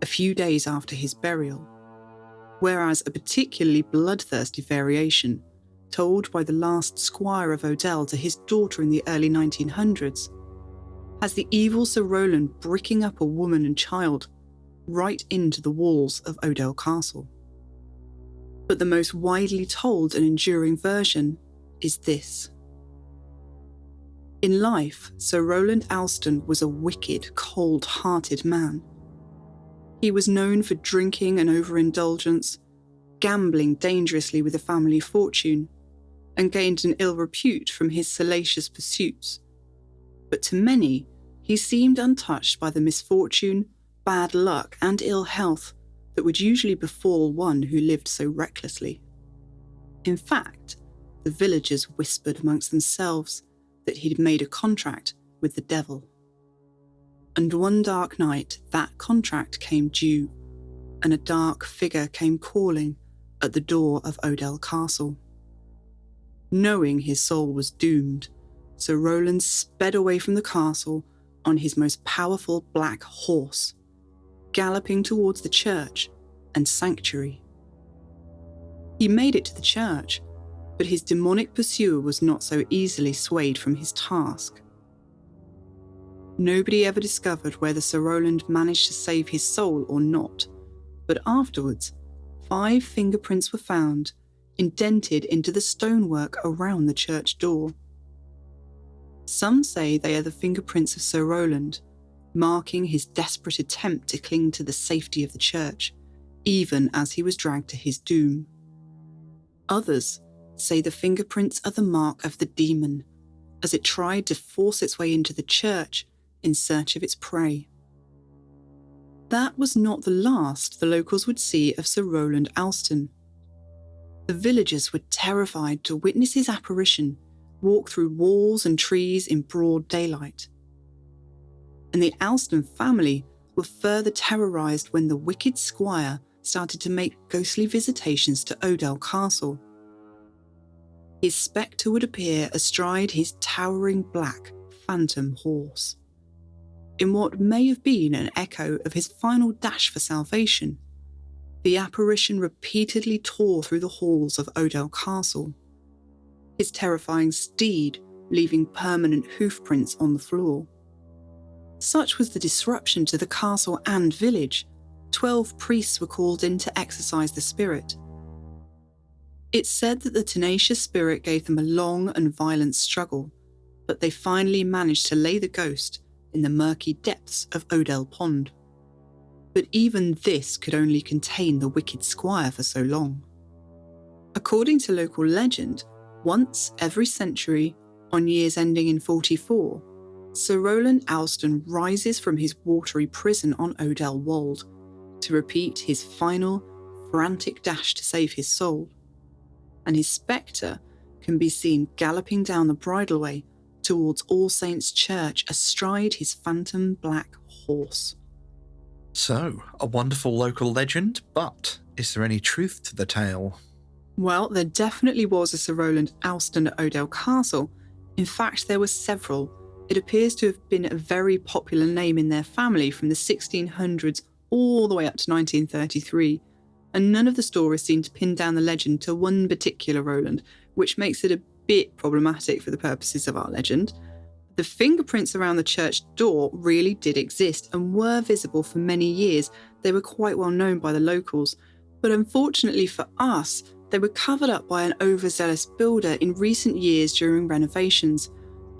a few days after his burial, whereas a particularly bloodthirsty variation, told by the last squire of Odell to his daughter in the early 1900s, has the evil Sir Rowland bricking up a woman and child right into the walls of Odell Castle. But the most widely told and enduring version is this. In life, Sir Rowland Alston was a wicked, cold-hearted man. He was known for drinking and overindulgence, gambling dangerously with the family fortune, and gained an ill repute from his salacious pursuits. But to many, he seemed untouched by the misfortune, bad luck, and ill health that would usually befall one who lived so recklessly. In fact, the villagers whispered amongst themselves that he'd made a contract with the devil. And one dark night, that contract came due, and a dark figure came calling at the door of Odell Castle. Knowing his soul was doomed, Sir Rowland sped away from the castle on his most powerful black horse, galloping towards the church and sanctuary. He made it to the church, but his demonic pursuer was not so easily swayed from his task. Nobody ever discovered whether Sir Rowland managed to save his soul or not, but afterwards, 5 fingerprints were found, indented into the stonework around the church door. Some say they are the fingerprints of Sir Rowland, marking his desperate attempt to cling to the safety of the church, even as he was dragged to his doom. Others say the fingerprints are the mark of the demon, as it tried to force its way into the church in search of its prey. That was not the last the locals would see of Sir Rowland Alston. The villagers were terrified to witness his apparition walk through walls and trees in broad daylight. And the Alston family were further terrorised when the wicked squire started to make ghostly visitations to Odell Castle. His spectre would appear astride his towering black phantom horse, in what may have been an echo of his final dash for salvation. The apparition repeatedly tore through the halls of Odell Castle, his terrifying steed leaving permanent hoofprints on the floor. Such was the disruption to the castle and village, 12 priests were called in to exorcise the spirit. It's said that the tenacious spirit gave them a long and violent struggle, but they finally managed to lay the ghost in the murky depths of Odell Pond. But even this could only contain the wicked squire for so long. According to local legend, once every century, on years ending in 44, Sir Rowland Alston rises from his watery prison on Odell Wold to repeat his final, frantic dash to save his soul, and his spectre can be seen galloping down the bridleway towards All Saints' Church astride his phantom black horse. So, a wonderful local legend, but is there any truth to the tale? Well, there definitely was a Sir Rowland Alston at Odell Castle. In fact, there were several. It appears to have been a very popular name in their family from the 1600s all the way up to 1933, and none of the stories seem to pin down the legend to one particular Rowland, which makes it a bit problematic for the purposes of our legend. The fingerprints around the church door really did exist and were visible for many years. They were quite well known by the locals, but unfortunately for us, they were covered up by an overzealous builder in recent years during renovations.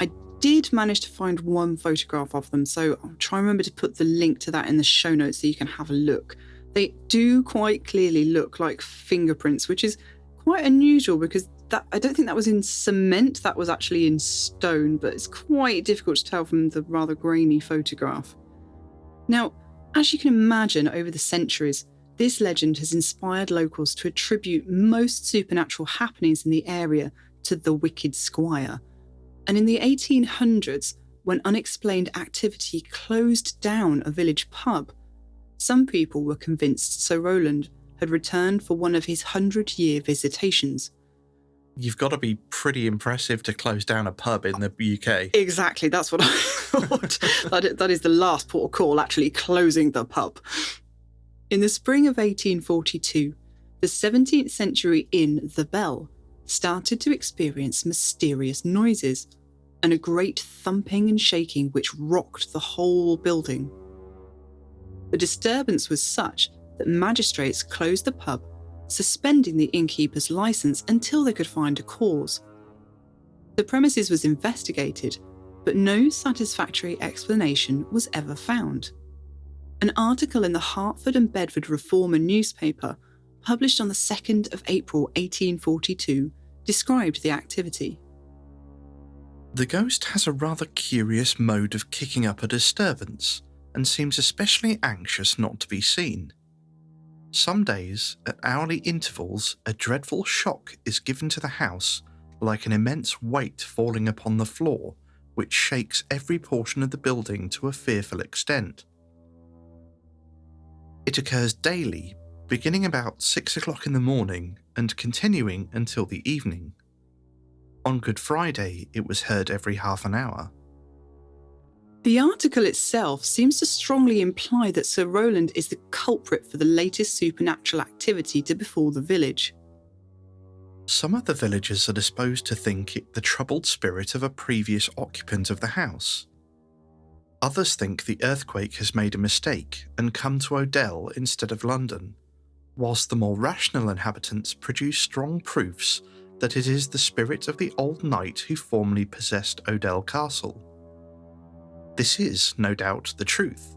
I did manage to find one photograph of them, so I'll try and remember to put the link to that in the show notes so you can have a look. They do quite clearly look like fingerprints, which is quite unusual because I don't think that was in cement, that was actually in stone, but it's quite difficult to tell from the rather grainy photograph. Now, as you can imagine, over the centuries, This legend has inspired locals to attribute most supernatural happenings in the area to the wicked squire. And in the 1800s, when unexplained activity closed down a village pub, some people were convinced Sir Rowland had returned for one of his 100-year visitations. You've got to be pretty impressive to close down a pub in the UK. Exactly, that's what I thought. That is the last port of call, actually closing the pub. In the spring of 1842, the 17th century inn The Bell started to experience mysterious noises and a great thumping and shaking which rocked the whole building. The disturbance was such that magistrates closed the pub, suspending the innkeeper's licence until they could find a cause. The premises was investigated, but no satisfactory explanation was ever found. An article in the Hertford and Bedford Reformer newspaper, published on the 2nd of April 1842, described the activity. The ghost has a rather curious mode of kicking up a disturbance and seems especially anxious not to be seen. Some days, at hourly intervals, a dreadful shock is given to the house, like an immense weight falling upon the floor, which shakes every portion of the building to a fearful extent. It occurs daily, beginning about 6 o'clock in the morning and continuing until the evening. On Good Friday, it was heard every half an hour. The article itself seems to strongly imply that Sir Rowland is the culprit for the latest supernatural activity to befall the village. Some of the villagers are disposed to think it the troubled spirit of a previous occupant of the house. Others think the earthquake has made a mistake and come to Odell instead of London, whilst the more rational inhabitants produce strong proofs that it is the spirit of the old knight who formerly possessed Odell Castle. This is, no doubt, the truth,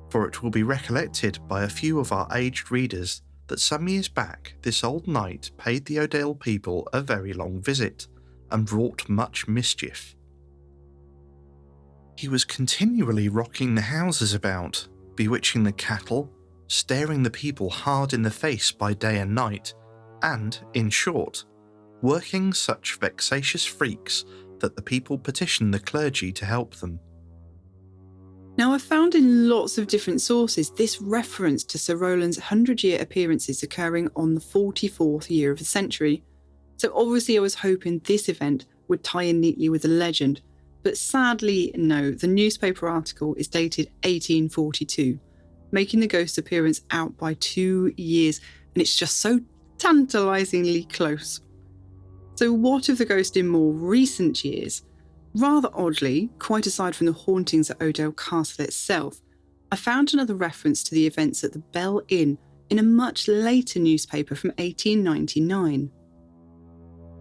for it will be recollected by a few of our aged readers that some years back this old knight paid the Odell people a very long visit and wrought much mischief. He was continually rocking the houses about, bewitching the cattle, staring the people hard in the face by day and night, and, in short, working such vexatious freaks that the people petitioned the clergy to help them. Now, I've found in lots of different sources this reference to Sir Rowland's 100-year appearances occurring on the 44th year of the century. So obviously I was hoping this event would tie in neatly with the legend, but sadly no, the newspaper article is dated 1842, making the ghost's appearance out by 2 years, and it's just so tantalisingly close. So what of the ghost in more recent years? Rather oddly, quite aside from the hauntings at Odell Castle itself, I found another reference to the events at the Bell Inn in a much later newspaper from 1899.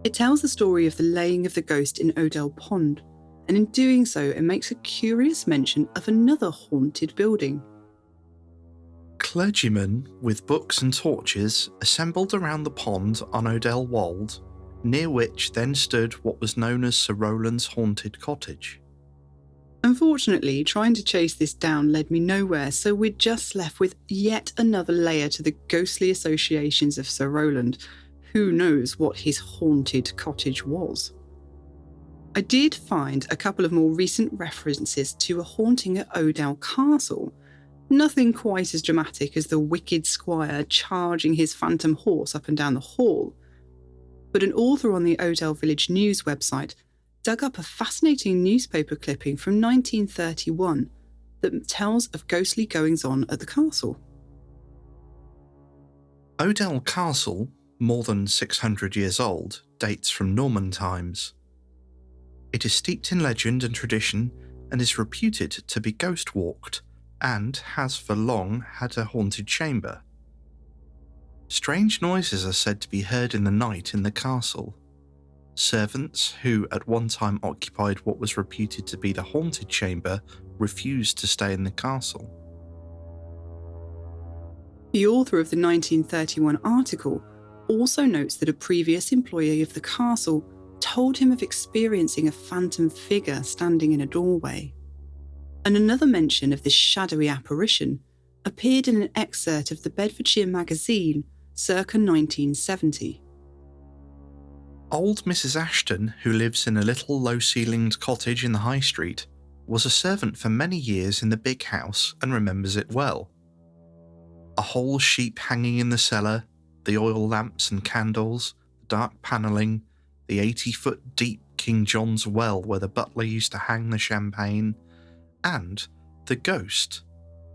It tells the story of the laying of the ghost in Odell Pond, and in doing so it makes a curious mention of another haunted building. Clergymen with books and torches assembled around the pond on Odell Wold, near which then stood what was known as Sir Rowland's haunted cottage. Unfortunately, trying to chase this down led me nowhere, so we're just left with yet another layer to the ghostly associations of Sir Rowland. Who knows what his haunted cottage was? I did find a couple of more recent references to a haunting at Odell Castle. Nothing quite as dramatic as the wicked squire charging his phantom horse up and down the hall. But an author on the Odell Village News website dug up a fascinating newspaper clipping from 1931 that tells of ghostly goings-on at the castle. Odell Castle, more than 600 years old, dates from Norman times. It is steeped in legend and tradition and is reputed to be ghost-walked and has for long had a haunted chamber. Strange noises are said to be heard in the night in the castle. Servants who at one time occupied what was reputed to be the haunted chamber refused to stay in the castle. The author of the 1931 article also notes that a previous employee of the castle told him of experiencing a phantom figure standing in a doorway. And another mention of this shadowy apparition appeared in an excerpt of the Bedfordshire magazine circa 1970. Old Mrs. Ashton, who lives in a little low-ceilinged cottage in the High Street, was a servant for many years in the big house and remembers it well. A whole sheep hanging in the cellar, the oil lamps and candles, the dark panelling, the 80-foot deep King John's well where the butler used to hang the champagne, and the ghost,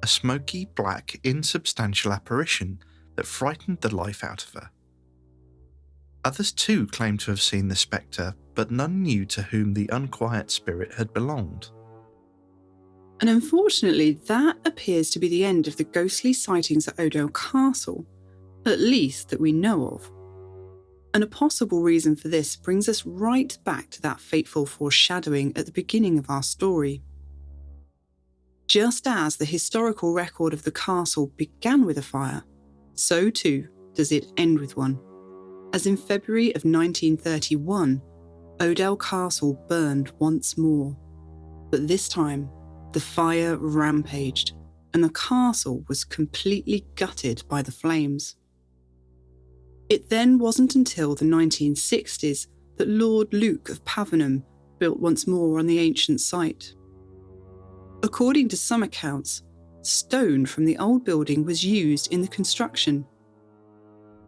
a smoky, black, insubstantial apparition that frightened the life out of her. Others too claimed to have seen the spectre, but none knew to whom the unquiet spirit had belonged. And unfortunately, that appears to be the end of the ghostly sightings at Odell Castle, at least that we know of. And a possible reason for this brings us right back to that fateful foreshadowing at the beginning of our story. Just as the historical record of the castle began with a fire, so too does it end with one. As in February of 1931, Odell Castle burned once more. But this time, the fire rampaged, and the castle was completely gutted by the flames. It then wasn't until the 1960s that Lord Luke of Pavenham built once more on the ancient site. According to some accounts, stone from the old building was used in the construction.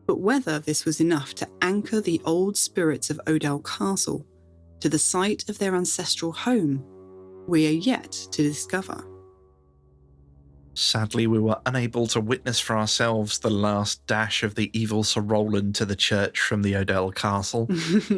But whether this was enough to anchor the old spirits of Odell Castle to the site of their ancestral home, we are yet to discover. Sadly, we were unable to witness for ourselves the last dash of the evil Sir Rowland to the church from the Odell Castle.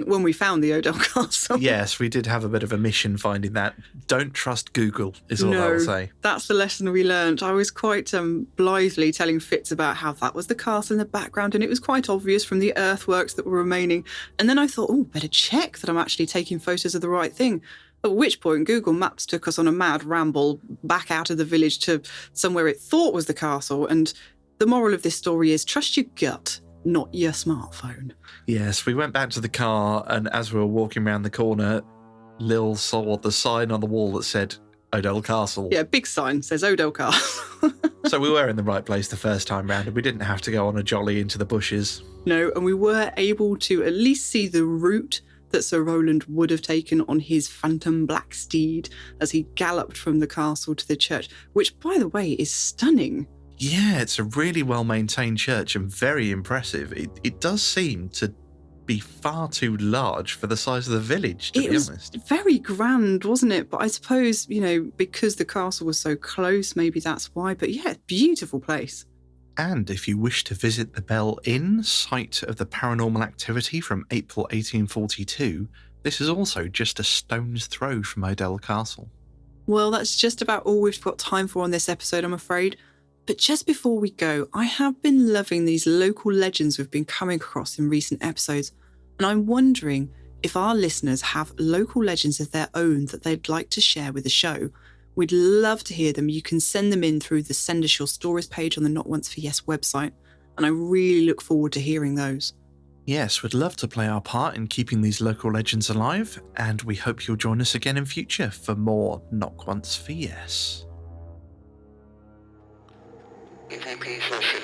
When we found the Odell Castle. Yes, we did have a bit of a mission finding that. Don't trust Google, is all I'll say. That's the lesson we learned. I was quite blithely telling Fitz about how that was the castle in the background, and it was quite obvious from the earthworks that were remaining. And then I thought, better check that I'm actually taking photos of the right thing. At which point, Google Maps took us on a mad ramble back out of the village to somewhere it thought was the castle. And the moral of this story is trust your gut, not your smartphone. Yes, we went back to the car, and as we were walking around the corner, Lil saw the sign on the wall that said Odell Castle. Yeah, big sign says Odell Castle. So we were in the right place the first time round, and we didn't have to go on a jolly into the bushes. No, and we were able to at least see the route that Sir Rowland would have taken on his phantom black steed as he galloped from the castle to the church, which, by the way, is stunning. Yeah, it's a really well-maintained church and very impressive. It does seem to be far too large for the size of the village, to be honest. It was very grand, wasn't it? But I suppose, because the castle was so close, maybe that's why. But yeah, beautiful place. And if you wish to visit the Bell Inn, site of the paranormal activity from April 1842, this is also just a stone's throw from Odell Castle. Well, that's just about all we've got time for on this episode, I'm afraid. But just before we go, I have been loving these local legends we've been coming across in recent episodes, and I'm wondering if our listeners have local legends of their own that they'd like to share with the show. We'd love to hear them. You can send them in through the Send Us Your Stories page on the Not Once for Yes website, and I really look forward to hearing those. Yes, we'd love to play our part in keeping these local legends alive, and we hope you'll join us again in future for more Not Once for Yes. EVP session.